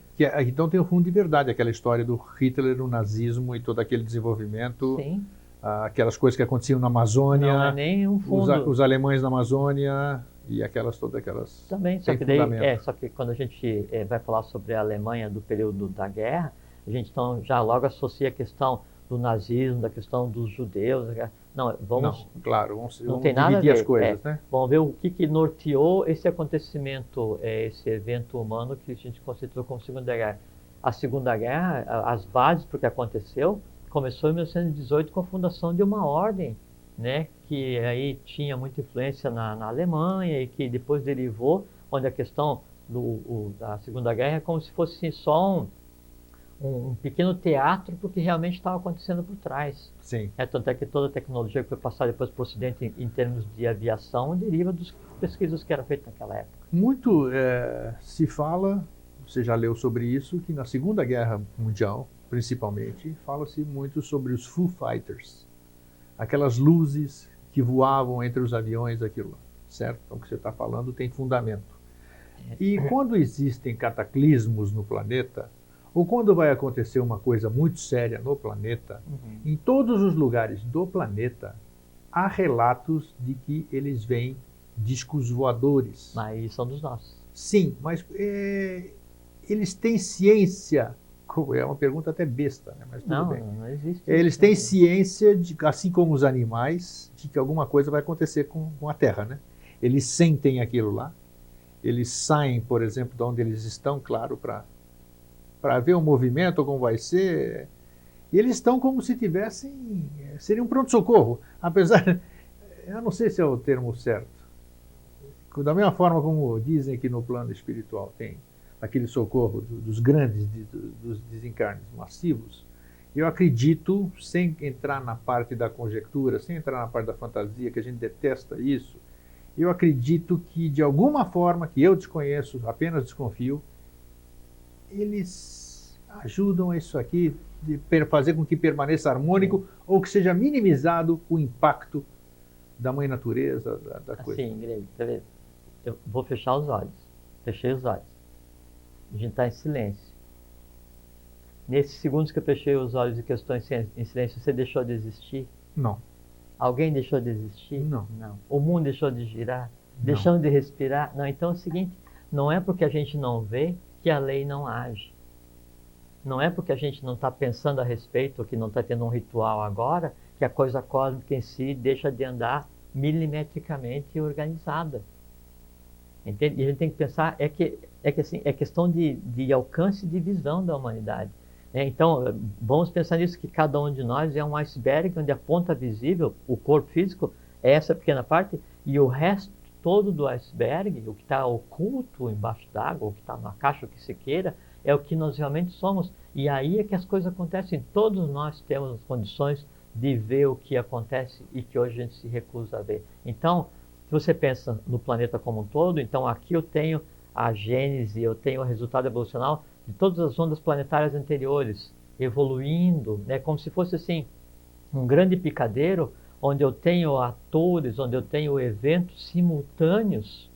Então tem um fundo de verdade, aquela história do Hitler, o nazismo e todo aquele desenvolvimento. Sim. Aquelas coisas que aconteciam na Amazônia. Não é nem um fundo. Os alemães na Amazônia e todas aquelas... Também, só que quando a gente vai falar sobre a Alemanha do período da guerra, a gente então já logo associa a questão do nazismo, da questão dos judeus. Não, vamos dividir as coisas, né? Vamos ver o que norteou esse acontecimento, esse evento humano que a gente considerou como Segunda Guerra. A Segunda Guerra, as bases para o que aconteceu, começou em 1918 com a fundação de uma ordem, né, que aí tinha muita influência na Alemanha e que depois derivou, onde a questão da Segunda Guerra é como se fosse só um pequeno teatro porque realmente estava acontecendo por trás. Sim. Tanto é que toda a tecnologia que foi passada depois para o Ocidente em termos de aviação deriva das pesquisas que eram feitas naquela época. Muito se fala você já leu sobre isso, que na Segunda Guerra Mundial, principalmente, fala-se muito sobre os Foo Fighters. Aquelas luzes que voavam entre os aviões, aquilo lá, certo? Então, o que você está falando tem fundamento. E quando existem cataclismos no planeta, ou quando vai acontecer uma coisa muito séria no planeta, em todos os lugares do planeta, há relatos de que eles veem discos voadores. Mas são dos nossos. Sim, mas eles têm ciência, é uma pergunta até besta, né? Mas tudo bem. Não existe. Eles têm ciência, assim como os animais, de que alguma coisa vai acontecer com a Terra, né? Eles sentem aquilo lá, eles saem, por exemplo, de onde eles estão, claro, para ver o movimento, como vai ser, e eles estão como se tivessem, seria um pronto-socorro, apesar, eu não sei se é o termo certo, da mesma forma como dizem que no plano espiritual tem aquele socorro dos grandes, dos desencarnes massivos, eu acredito, sem entrar na parte da conjectura, sem entrar na parte da fantasia, que a gente detesta isso, eu acredito que, de alguma forma, que eu desconheço, apenas desconfio, eles ajudam isso aqui, de fazer com que permaneça harmônico, ou que seja minimizado o impacto da mãe natureza, da coisa. Assim, Greg, tá vendo? Eu vou fechar os olhos. Fechei os olhos. A gente está em silêncio. Nesses segundos que eu fechei os olhos e que eu estou em silêncio, você deixou de existir? Não. Alguém deixou de existir? Não. Não. O mundo deixou de girar? Não. Deixando de respirar? Não. Então é o seguinte, não é porque a gente não vê que a lei não age. Não é porque a gente não está pensando a respeito, ou que não está tendo um ritual agora, que a coisa cósmica em si deixa de andar milimetricamente organizada. Entende? E a gente tem que pensar, assim, é questão de alcance de visão da humanidade. Então, vamos pensar nisso, que cada um de nós é um iceberg, onde a ponta visível, o corpo físico, é essa pequena parte, e o resto todo do iceberg, o que está oculto embaixo d'água, o que está na caixa, o que se queira, é o que nós realmente somos. E aí é que as coisas acontecem. Todos nós temos condições de ver o que acontece e que hoje a gente se recusa a ver. Então, se você pensa no planeta como um todo, então aqui eu tenho a gênese, eu tenho o resultado evolucional de todas as ondas planetárias anteriores, evoluindo, né, como se fosse assim, um grande picadeiro, onde eu tenho atores, onde eu tenho eventos simultâneos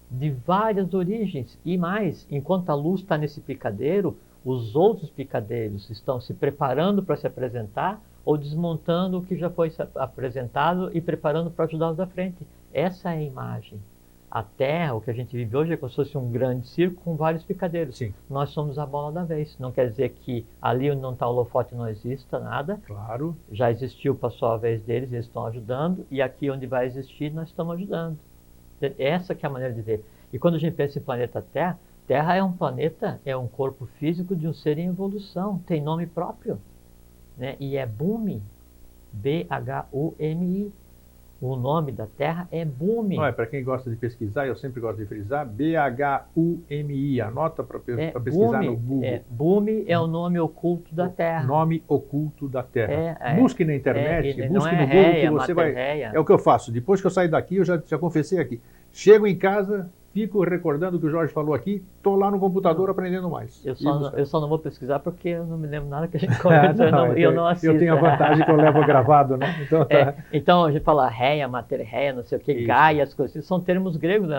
de várias origens. E mais, enquanto a luz está nesse picadeiro, os outros picadeiros estão se preparando para se apresentar ou desmontando o que já foi apresentado e preparando para ajudá-los da frente. Essa é a imagem. A Terra, o que a gente vive hoje, é como se fosse um grande circo com vários picadeiros. Sim. Nós somos a bola da vez. Não quer dizer que ali onde não está o holofote não exista nada. Claro. Já existiu, passou a vez deles, eles estão ajudando. E aqui onde vai existir, nós estamos ajudando. Essa que é a maneira de ver. E quando a gente pensa em planeta Terra, Terra é um planeta, é um corpo físico de um ser em evolução. Tem nome próprio, né? E é Bhumi. B-H-U-M-I. O nome da Terra é Bhumi. Para quem gosta de pesquisar, eu sempre gosto de frisar, B-H-U-M-I. Anota para pesquisar Bhumi, no Google. Bhumi é o nome oculto da Terra. Nome oculto da Terra. Busque na internet, busque no Google réia, que você vai... réia. É o que eu faço. Depois que eu saio daqui, eu já confessei aqui. Chego em casa, fico recordando o que o Jorge falou aqui, estou lá no computador aprendendo mais. Eu só não vou pesquisar porque eu não me lembro nada que a gente conversou e eu não assisto. Eu tenho a vantagem que eu levo gravado, né? Então, então a gente fala réia, matéria réia, não sei o que, Isso. Gaia, as coisas. São termos gregos, né?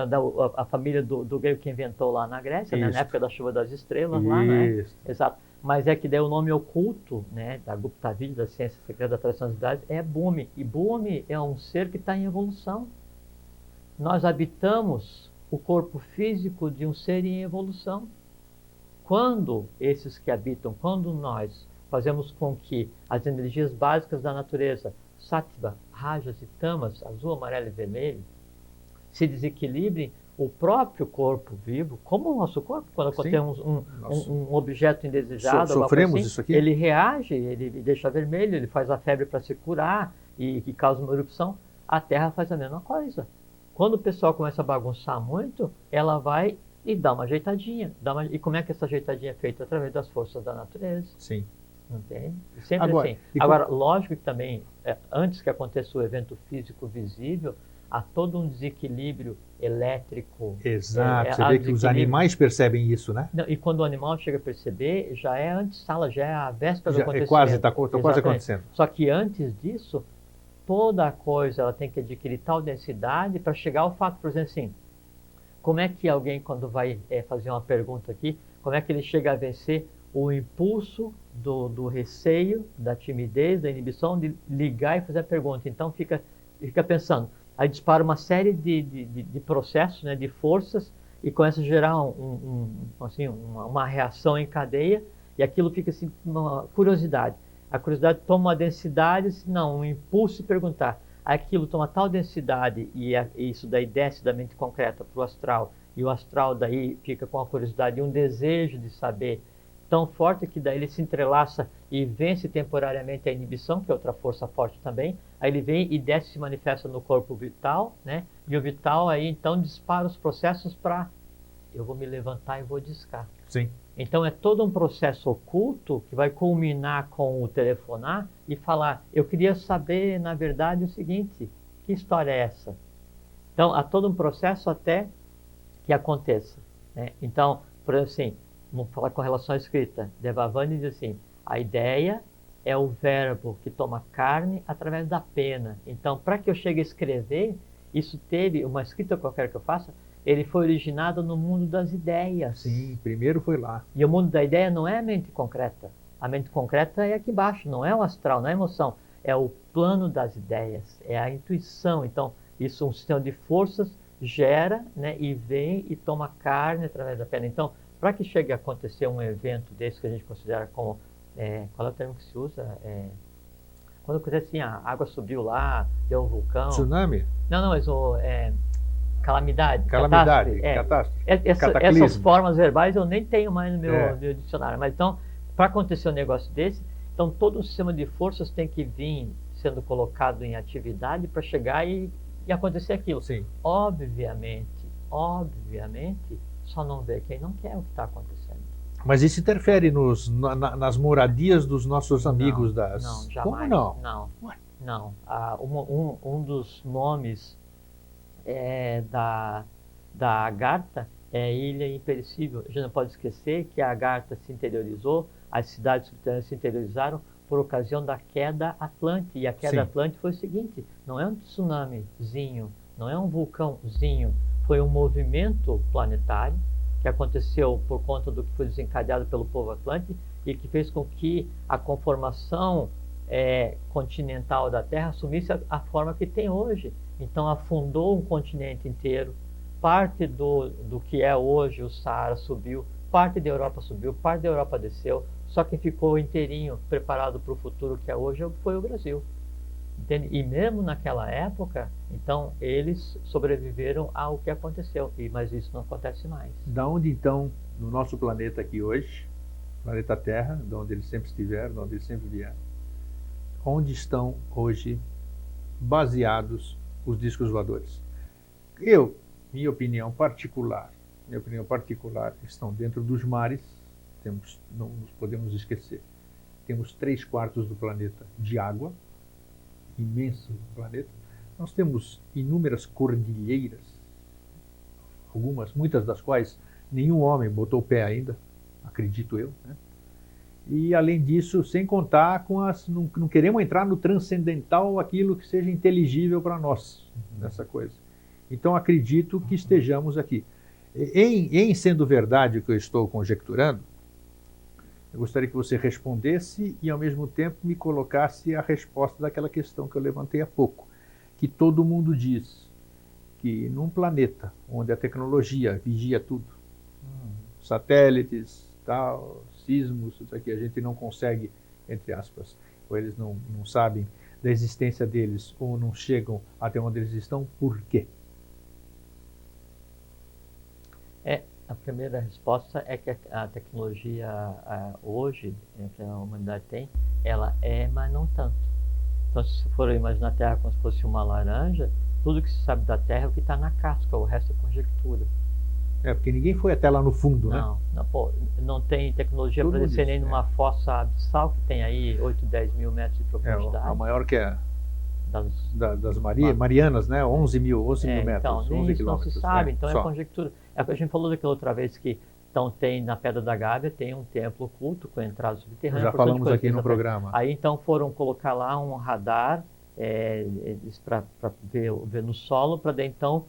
A família do grego que inventou lá na Grécia, né? Na época da chuva das estrelas lá, né? Exato. Mas é que daí o nome oculto, né, da Gupta Vidya, da ciência secreta da tradicionalidade, é Bhumi. E Bhumi é um ser que está em evolução. Nós habitamos o corpo físico de um ser em evolução. Quando esses que habitam, quando nós fazemos com que as energias básicas da natureza, Sattva, Rajas e Tamas, azul, amarelo e vermelho, se desequilibrem, o próprio corpo vivo, como o nosso corpo, quando temos um objeto indesejado, sofremos assim, isso aqui? ele reage, ele deixa vermelho, ele faz a febre para se curar e que causa uma erupção. A Terra faz a mesma coisa. Quando o pessoal começa a bagunçar muito, ela vai e dá uma ajeitadinha. E como é que essa ajeitadinha é feita? Através das forças da natureza. Sim. Entende? Sempre assim. Agora, lógico que também, antes que aconteça o evento físico visível, há todo um desequilíbrio elétrico. Exato, você vê que os animais percebem isso, né? Não, e quando o animal chega a perceber, já é antessala, já é a véspera do acontecimento. Está quase acontecendo. Só que antes disso, toda a coisa ela tem que adquirir tal densidade para chegar ao fato, por exemplo, assim, como é que alguém, quando vai fazer uma pergunta aqui, como é que ele chega a vencer o impulso do receio, da timidez, da inibição de ligar e fazer a pergunta? Então fica pensando, aí dispara uma série de processos, né, de forças, e começa a gerar uma reação em cadeia, e aquilo fica assim, uma curiosidade. A curiosidade toma uma densidade, um impulso de perguntar. Aquilo toma tal densidade, e isso daí desce da mente concreta para o astral, e o astral daí fica com a curiosidade e um desejo de saber tão forte que daí ele se entrelaça e vence temporariamente a inibição, que é outra força forte também. Aí ele vem e desce e se manifesta no corpo vital, né? E o vital aí então dispara os processos para eu vou me levantar e vou discar. Sim. Então é todo um processo oculto que vai culminar com o telefonar e falar, eu queria saber na verdade o seguinte, que história é essa? Então há todo um processo até que aconteça, né? Então, por exemplo assim, vamos falar com relação à escrita. Devavani diz assim, a ideia é o verbo que toma carne através da pena. Então, para que eu chegue a escrever, isso teve, uma escrita qualquer que eu faça, ele foi originado no mundo das ideias. Sim, primeiro foi lá. E o mundo da ideia não é a mente concreta. A mente concreta é aqui embaixo, não é o astral, não é a emoção. É o plano das ideias, é a intuição. Então, isso, um sistema de forças gera, né, e vem e toma carne através da pena. Então, para que chegue a acontecer um evento desse que a gente considera como, qual é o termo que se usa? Quando acontece assim, a água subiu lá, deu um vulcão. Tsunami? Não, mas calamidade. Calamidade, catástrofe. Cataclismo. Essas formas verbais eu nem tenho mais no meu dicionário. Mas então, para acontecer um negócio desse, então todo um sistema de forças tem que vir sendo colocado em atividade para chegar e acontecer aquilo. Sim. Obviamente, só não vê quem não quer o que está acontecendo. Mas isso interfere nas moradias dos nossos amigos das... Não, jamais. Como não? Não. Um dos nomes da Agartha é Ilha Imperecível. A gente não pode esquecer que a Agartha se interiorizou, as cidades subterrâneas se interiorizaram por ocasião da queda Atlante. E a queda Atlante foi o seguinte, não é um tsunamizinho, não é um vulcãozinho, foi um movimento planetário que aconteceu por conta do que foi desencadeado pelo povo Atlante e que fez com que a conformação continental da Terra assumisse a forma que tem hoje. Então afundou um continente inteiro, parte do que é hoje o Saara subiu, parte da Europa subiu, parte da Europa desceu, só quem ficou inteirinho preparado para o futuro que é hoje foi o Brasil. Entende? E mesmo naquela época, então, eles sobreviveram ao que aconteceu, mas isso não acontece mais. Da onde então, no nosso planeta aqui hoje, planeta Terra, de onde eles sempre estiveram, de onde eles sempre vieram, onde estão hoje baseados os discos voadores? Minha opinião particular, estão dentro dos mares. Não nos podemos esquecer. Temos 3/4 do planeta de água, imenso planeta. Nós temos inúmeras cordilheiras, muitas das quais nenhum homem botou o pé ainda, acredito eu, né? E além disso, sem contar com não queremos entrar no transcendental, aquilo que seja inteligível para nós, nessa coisa. Então acredito que estejamos aqui. Em sendo verdade o que eu estou conjecturando, eu gostaria que você respondesse e, ao mesmo tempo, me colocasse a resposta daquela questão que eu levantei há pouco, que todo mundo diz que num planeta onde a tecnologia vigia tudo, satélites, tal, sismos, isso aqui, a gente não consegue, entre aspas, ou eles não sabem da existência deles, ou não chegam até onde eles estão, por quê? A primeira resposta é que a tecnologia hoje, que a humanidade tem, ela mas não tanto. Então, se for imaginar a Terra como se fosse uma laranja, tudo que se sabe da Terra é o que está na casca, o resto é conjectura. Porque ninguém foi até lá no fundo, né? Não tem tecnologia para descer nem numa fossa abissal, que tem aí 8, 10 mil metros de profundidade. A maior que é das Marianas, né? 11 mil metros, então, 11 nem isso não quilômetros. se sabe, então só. é conjectura. É o que a gente falou daquela outra vez que então tem na Pedra da Gávea tem um templo oculto com entrada subterrânea. Já falamos aqui no programa. Aí então foram colocar lá um radar para ver no solo, para daí então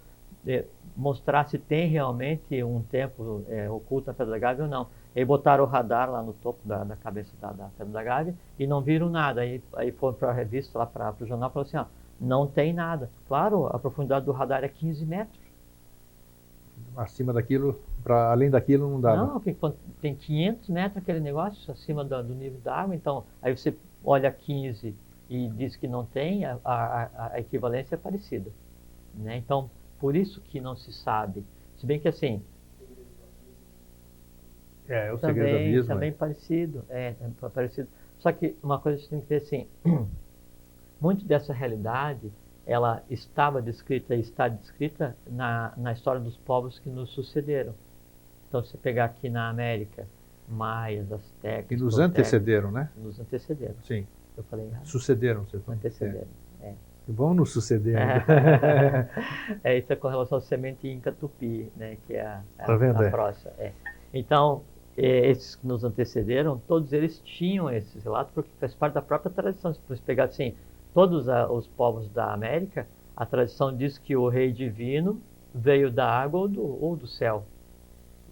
mostrar se tem realmente um templo oculto na Pedra da Gávea ou não. Aí botaram o radar lá no topo da cabeça da Pedra da Gávea e não viram nada. Aí foram para a revista, lá para o jornal, e falaram assim, ó, não tem nada. Claro, a profundidade do radar é 15 metros. Acima daquilo, além daquilo não dá. Não, porque tem 500 metros aquele negócio acima do nível da água, então aí você olha 15 e diz que não tem, a equivalência é parecida. Né? Então, por isso que não se sabe. Se bem que assim... o segredo da abismo. Também parecido, parecido. Só que uma coisa que você tem que ver assim, muito dessa realidade, ela estava descrita e está descrita na história dos povos que nos sucederam. Então, se você pegar aqui na América, maias, astecas... Que nos antecederam, né? Nos antecederam. Sim. Eu falei errado. Sucederam, você falou. Antecederam, Vão nos suceder ainda. Isso é com relação à semente Inca Tupi, né? Que é tá vendo? A próxima. Então, esses que nos antecederam, todos eles tinham esses relatos, porque faz parte da própria tradição. Se você pegar assim, todos os povos da América, a tradição diz que o rei divino veio da água ou do céu.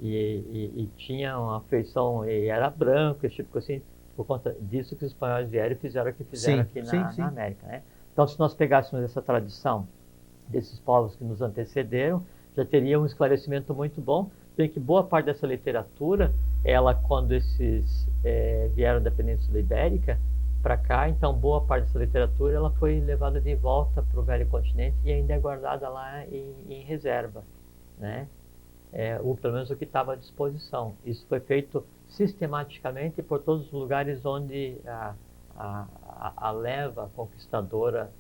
E tinha uma feição, e era branco, esse tipo de coisa assim, por conta disso que os espanhóis vieram e fizeram o que fizeram aqui na América. Né? Então, se nós pegássemos essa tradição desses povos que nos antecederam, já teria um esclarecimento muito bom, bem que boa parte dessa literatura, ela, quando esses vieram da Península Ibérica para cá, então boa parte dessa literatura ela foi levada de volta para o velho continente e ainda é guardada lá em reserva, né? Ou pelo menos o que estava à disposição. Isso foi feito sistematicamente por todos os lugares onde a leva conquistadora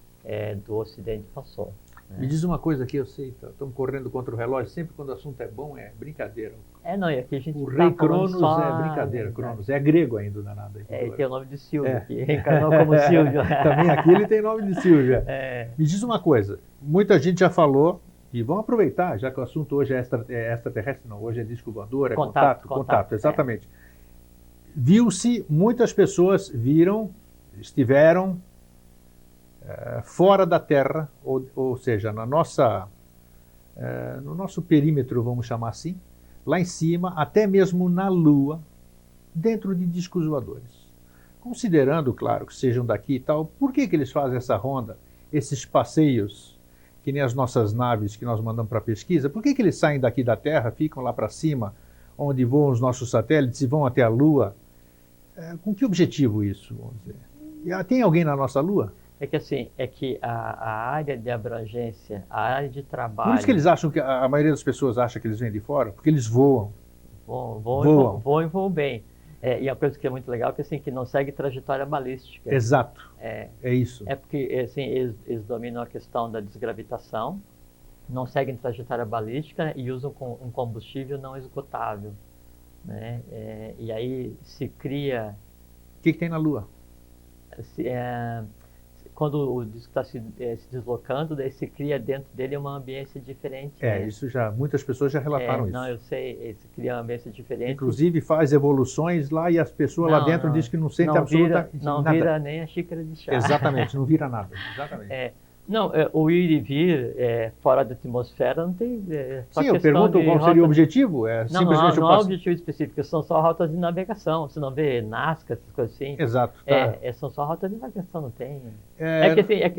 do Ocidente passou. Me diz uma coisa aqui, eu sei, estamos correndo contra o relógio, sempre quando o assunto é bom é brincadeira. Não, e aqui a gente o rei Cronos é brincadeira, Cronos, é grego ainda, não é nada. Ele tem o nome de Silvio, que reencarnou como Silvio. Também aqui ele tem nome de Silvio. Me diz uma coisa, muita gente já falou, e vamos aproveitar, já que o assunto hoje é extraterrestre, não, hoje é disco voador, é contato, exatamente. Viu-se, muitas pessoas estiveram fora da Terra, ou seja, no nosso perímetro, vamos chamar assim, lá em cima, até mesmo na Lua, dentro de discos voadores. Considerando, claro, que sejam daqui e tal, por que eles fazem essa ronda, esses passeios, que nem as nossas naves que nós mandamos para pesquisa, por que eles saem daqui da Terra, ficam lá para cima, onde voam os nossos satélites e vão até a Lua? Com que objetivo isso, vamos dizer? Tem alguém na nossa Lua? É que a área de abrangência, a área de trabalho... Por isso que eles acham que a maioria das pessoas acha que eles vêm de fora, porque eles voam. Voam e voam bem. E a coisa que é muito legal é que, assim, que não segue trajetória balística. Exato. É isso. Porque assim, eles dominam a questão da desgravitação, não seguem trajetória balística, né, e usam um combustível não esgotável. Né? E aí se cria... O que tem na Lua? Quando o disco está se deslocando, daí se cria dentro dele uma ambiência diferente. Isso já, muitas pessoas já relataram isso. Não, eu sei, se cria uma ambiência diferente. Inclusive faz evoluções lá e as pessoas lá dentro dizem que não sentem absolutamente nada. Não vira nem a xícara de chá. Exatamente, não vira nada. Exatamente. O ir e vir fora da atmosfera não tem... Sim, eu pergunto qual seria o objetivo. Não há objetivo específico, são só rotas de navegação. Você não vê Nazca, essas coisas assim. Exato. São só rotas de navegação, não tem...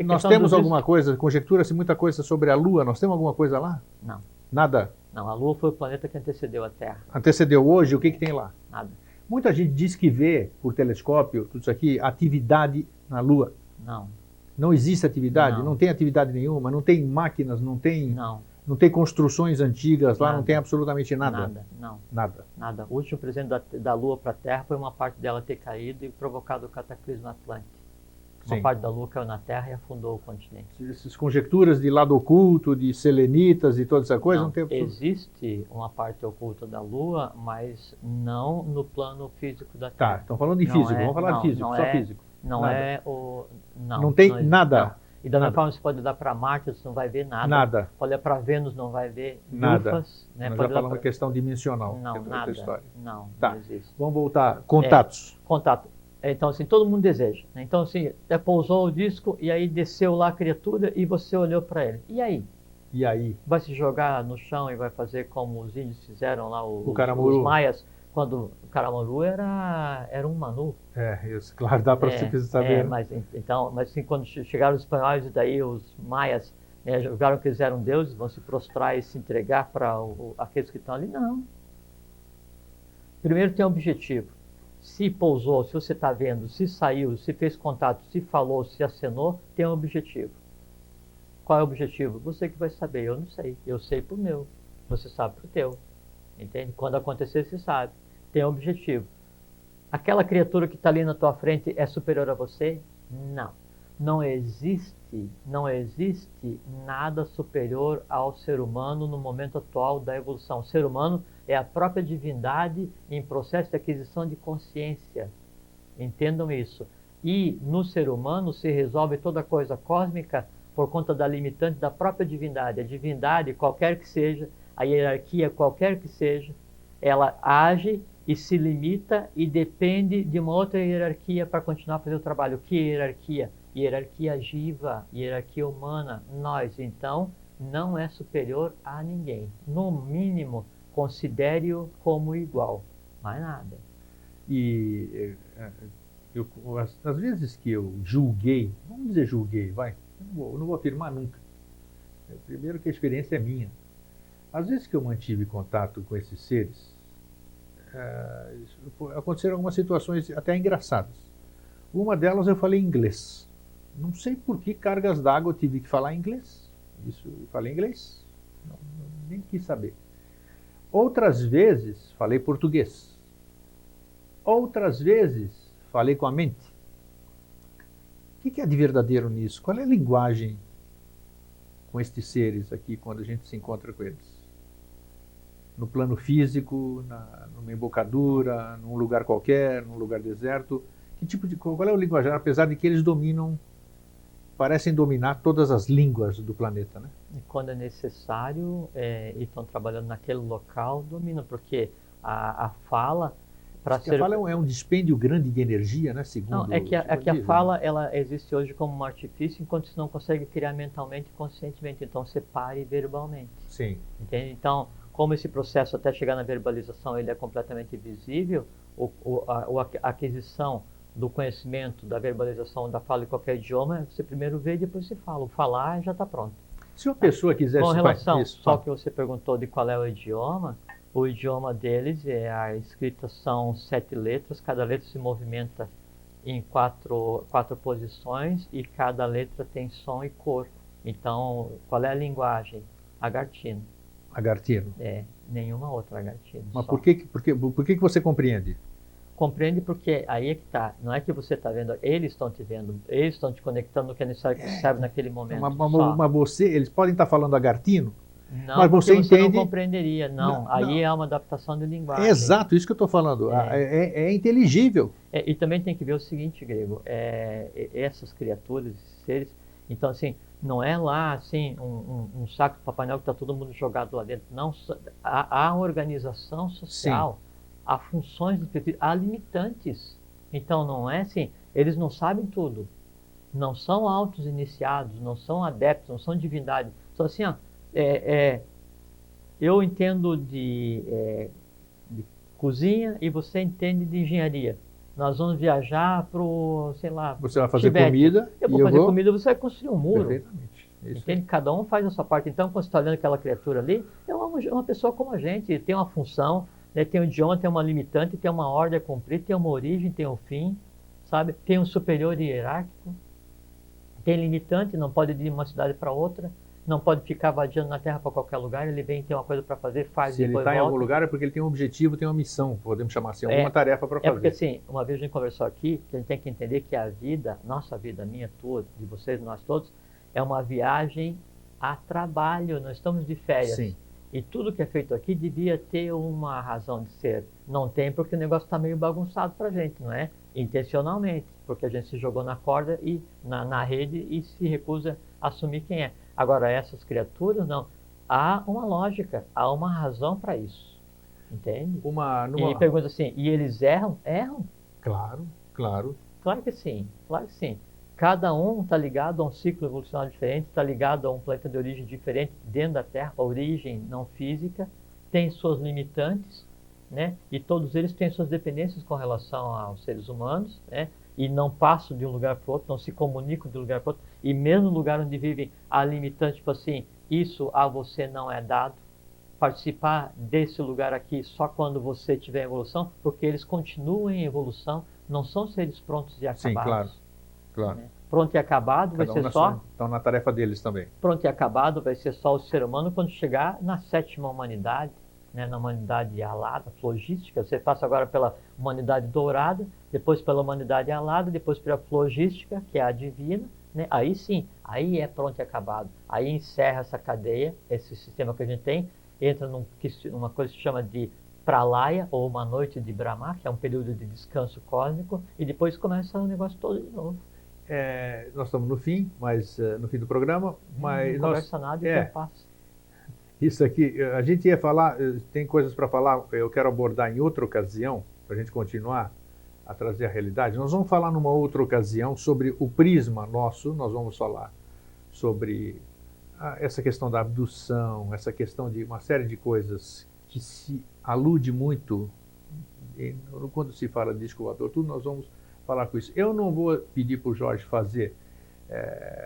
nós temos alguma coisa, conjectura-se muita coisa sobre a Lua, nós temos alguma coisa lá? Não. Nada? Não, a Lua foi o planeta que antecedeu a Terra. Antecedeu hoje, o que tem lá? Nada. Muita gente diz que vê, por telescópio, tudo isso aqui, atividade na Lua. Não existe atividade? Não tem atividade nenhuma? Não tem máquinas? Não tem construções antigas lá? Não tem absolutamente nada? Nada. O último presente da Lua para a Terra foi uma parte dela ter caído e provocado o cataclismo Atlântico. Uma parte da Lua caiu na Terra e afundou o continente. Essas conjecturas de lado oculto, de selenitas e toda essa coisa, não tem... Existe uma parte oculta da Lua, mas não no plano físico da Terra. Tá, estão falando de físico, vamos falar de físico, só físico. Não nada. é o... Não tem nada. E da mesma Nada. forma você pode olhar para Marte, você não vai ver nada. Nada. Pode olhar para Vênus, não vai ver Nada. lufas. Né? Nós Pode já olhar falamos da questão dimensional. Não, que é outra nada. história. Não, Tá. não existe. Vamos voltar. Contatos. Contato. Então, assim, todo mundo deseja. Né? Então, assim, até pousou o disco e aí desceu lá a criatura e você olhou para ele. E aí? E aí? Vai se jogar no chão e vai fazer como os índios fizeram lá, O Caramuru. os maias, quando o Caramuru era um Manu. Isso, claro, dá para você saber. Mas assim, quando chegaram os espanhóis e daí os maias julgaram que eles eram deuses, vão se prostrar e se entregar para aqueles que estão ali? Não. Primeiro tem um objetivo. Se pousou, se você está vendo, se saiu, se fez contato, se falou, se acenou, tem um objetivo. Qual é o objetivo? Você que vai saber, eu não sei. Eu sei pro meu, você sabe pro teu. Entende? Quando acontecer, você sabe. Tem um objetivo. Aquela criatura que está ali na tua frente é superior a você? Não. Não existe nada superior ao ser humano no momento atual da evolução. O ser humano é a própria divindade em processo de aquisição de consciência. Entendam isso. E no ser humano se resolve toda coisa cósmica por conta da limitante da própria divindade. A divindade, qualquer que seja, a hierarquia, qualquer que seja, ela age e se limita e depende de uma outra hierarquia para continuar a fazer o trabalho. Que hierarquia? Hierarquia agiva, hierarquia humana. Nós, então, não é superior a ninguém. No mínimo, considere-o como igual. Mais nada. E às vezes que eu julguei, vamos dizer julguei, vai, eu não vou afirmar nunca. Primeiro que a experiência é minha. Às vezes que eu mantive contato com esses seres, aconteceram algumas situações até engraçadas. Uma delas eu falei inglês. Não sei por que cargas d'água eu tive que falar inglês. Isso, eu falei inglês. Nem quis saber. Outras vezes falei português. Outras vezes falei com a mente. O que é de verdadeiro nisso? Qual é a linguagem com estes seres aqui quando a gente se encontra com eles? No plano físico, numa embocadura, num lugar qualquer, num lugar deserto. Qual é o linguajar, apesar de que eles parecem dominar todas as línguas do planeta, né? E quando é necessário e estão trabalhando naquele local, dominam, porque a fala... A fala é um dispêndio grande de energia, né? Segundo não, é que a fala ela existe hoje como um artifício, enquanto você não consegue criar mentalmente e conscientemente. Então, separe verbalmente. Sim. Entende? Então, como esse processo até chegar na verbalização ele é completamente visível, a aquisição do conhecimento, da verbalização, da fala em qualquer idioma, você primeiro vê e depois você fala. O falar já está pronto. Se uma pessoa quisesse... Com relação só que você perguntou de qual é o idioma deles, a escrita são 7 letras, cada letra se movimenta em quatro posições e cada letra tem som e cor. Então, qual é a linguagem? Agartino. Agartino. Nenhuma outra agartino. Mas por que você compreende? Compreende porque aí é que está. Não é que você está vendo, eles estão te vendo, eles estão te conectando no que é necessário que você saiba naquele momento. Mas eles podem estar falando agartino? Não, mas você entende... não compreenderia, não. Aí é uma adaptação de linguagem. Exato, isso que eu estou falando. É inteligível. E também tem que ver o seguinte, Grego, essas criaturas, esses seres, então assim, não é lá assim um saco de Papai Noel que está todo mundo jogado lá dentro. Não, há organização social, há funções, há limitantes. Então não é assim, eles não sabem tudo. Não são autos iniciados, não são adeptos, não são divindade. São assim, ó. Eu entendo de cozinha e você entende de engenharia. Nós vamos viajar para o, sei lá, você vai fazer Tibete. Comida. Eu vou fazer comida, você vai construir um muro. Perfeitamente. Entende? Cada um faz a sua parte. Então, quando você está olhando aquela criatura ali, é uma pessoa como a gente, tem uma função, né? Tem um idioma, tem uma limitante, tem uma ordem a cumprir, tem uma origem, tem um fim, sabe? Tem um superior hierárquico, tem limitante, não pode ir de uma cidade para outra. Não pode ficar vadiando na Terra para qualquer lugar, ele vem ter uma coisa para fazer, faz e depois volta. Se ele está em algum lugar é porque ele tem um objetivo, tem uma missão, podemos chamar assim, alguma tarefa para fazer. É porque assim, uma vez a gente conversou aqui, que a gente tem que entender que a vida, nossa vida, minha, tua, de vocês, nós todos, é uma viagem a trabalho, nós estamos de férias. Sim. E tudo que é feito aqui devia ter uma razão de ser. Não tem porque o negócio está meio bagunçado para a gente, não é? intencionalmente, porque a gente se jogou na corda e na rede e se recusa a assumir quem é. Agora, essas criaturas, não. Há uma lógica, há uma razão para isso. Entende? E pergunta assim, e eles erram? Erram. Claro, claro. Claro que sim, claro que sim. Cada um está ligado a um ciclo evolucional diferente, está ligado a um planeta de origem diferente dentro da Terra, origem não física, tem suas limitantes, né? E todos eles têm suas dependências com relação aos seres humanos, né? E não passam de um lugar para o outro, não se comunicam de um lugar para o outro. E mesmo no lugar onde vivem, há limitante, tipo assim, isso a você não é dado. Participar desse lugar aqui só quando você tiver evolução, porque eles continuam em evolução, não são seres prontos e acabados. Sim, claro, claro. Né? Pronto e acabado vai ser só... Estão na tarefa deles também. Pronto e acabado vai ser só o ser humano quando chegar na sétima humanidade, né? Na humanidade alada, flogística. Você passa agora pela humanidade dourada, depois pela humanidade alada, depois pela flogística, que é a divina, né? Aí sim, aí é pronto e acabado. Aí encerra essa cadeia, esse sistema que a gente tem, entra numa coisa que se chama de Pralaya, ou uma noite de Brahma, que é um período de descanso cósmico, e depois começa o negócio todo de novo. Nós estamos no fim, no fim do programa, mas não conversa nada e tempo passa. Isso aqui, a gente ia falar, tem coisas para falar, eu quero abordar em outra ocasião, para a gente continuar a trazer a realidade. Nós vamos falar numa outra ocasião sobre o prisma nosso, nós vamos falar sobre essa questão da abdução, essa questão de uma série de coisas que se alude muito quando se fala de disco voador, tudo nós vamos falar com isso. Eu não vou pedir para o Jorge fazer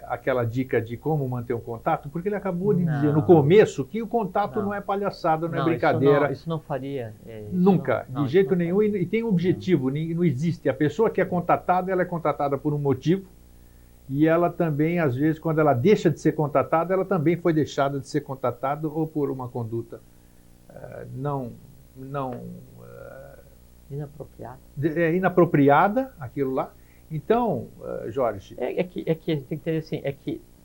aquela dica de como manter um contato, porque ele acabou de dizer no começo que o contato não é palhaçada, não é brincadeira. Isso não faria. Nunca, de jeito nenhum, e tem um objetivo, não existe. A pessoa que é contatada, ela é contatada por um motivo, e ela também, às vezes, quando ela deixa de ser contatada, ela também foi deixada de ser contatada ou por uma conduta inapropriada, aquilo lá. Então, Jorge... É que a gente tem que ter assim,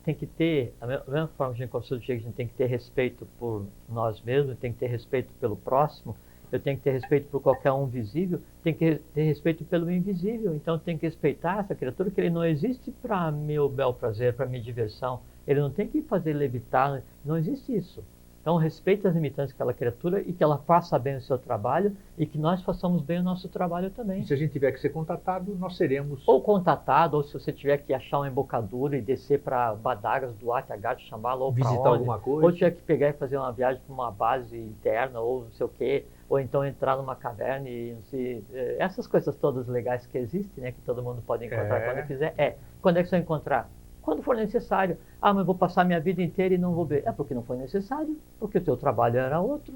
tem que ter, a mesma forma que a gente construiu, a gente tem que ter respeito por nós mesmos, tem que ter respeito pelo próximo, eu tenho que ter respeito por qualquer um visível, tem que ter respeito pelo invisível, então tem que respeitar essa criatura, que ele não existe para meu bel prazer, para minha diversão, ele não tem que fazer levitar, não existe isso. Então respeite as limitantes daquela criatura e que ela faça bem o seu trabalho e que nós façamos bem o nosso trabalho também. E se a gente tiver que ser contatado, nós seremos... Ou contatado, ou se você tiver que achar uma embocadura e descer para Badagas, Duarte, Agat, Shambhala, ou visitar alguma coisa. Ou tiver que pegar e fazer uma viagem para uma base interna, ou não sei o quê, ou então entrar numa caverna e não sei... Essas coisas todas legais que existem, né, que todo mundo pode encontrar quando quiser. Quando é que você vai encontrar? Quando for necessário. Mas eu vou passar minha vida inteira e não vou ver. É porque não foi necessário, porque o teu trabalho era outro.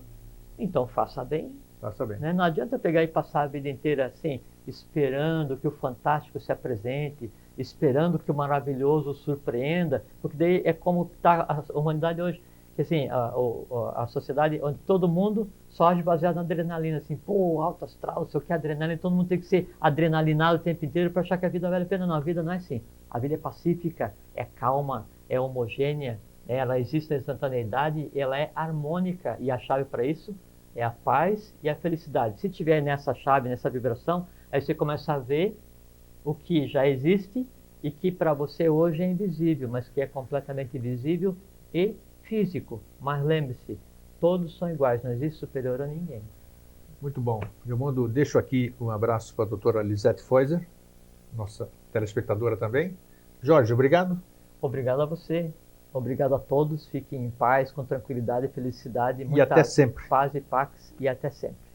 Então faça bem. Faça bem. Né? Não adianta pegar e passar a vida inteira assim, esperando que o fantástico se apresente, esperando que o maravilhoso surpreenda, porque daí é como está a humanidade hoje. Que, assim, a sociedade onde todo mundo só age baseado na adrenalina, assim, pô, alto astral, não sei o que, adrenalina, todo mundo tem que ser adrenalinado o tempo inteiro para achar que a vida vale a pena. Não, a vida não é assim. A vida é pacífica, é calma, é homogênea, né? Ela existe na instantaneidade, ela é harmônica, e a chave para isso é a paz e a felicidade. Se tiver nessa chave, nessa vibração, aí você começa a ver o que já existe e que para você hoje é invisível, mas que é completamente visível e físico. Mas lembre-se, todos são iguais, não existe superior a ninguém. Muito bom. Eu deixo aqui um abraço para a doutora Lisette Feuser, nossa telespectadora também. Jorge, obrigado. Obrigado a você. Obrigado a todos. Fiquem em paz, com tranquilidade e felicidade. E até sempre. Paz e pax e até sempre.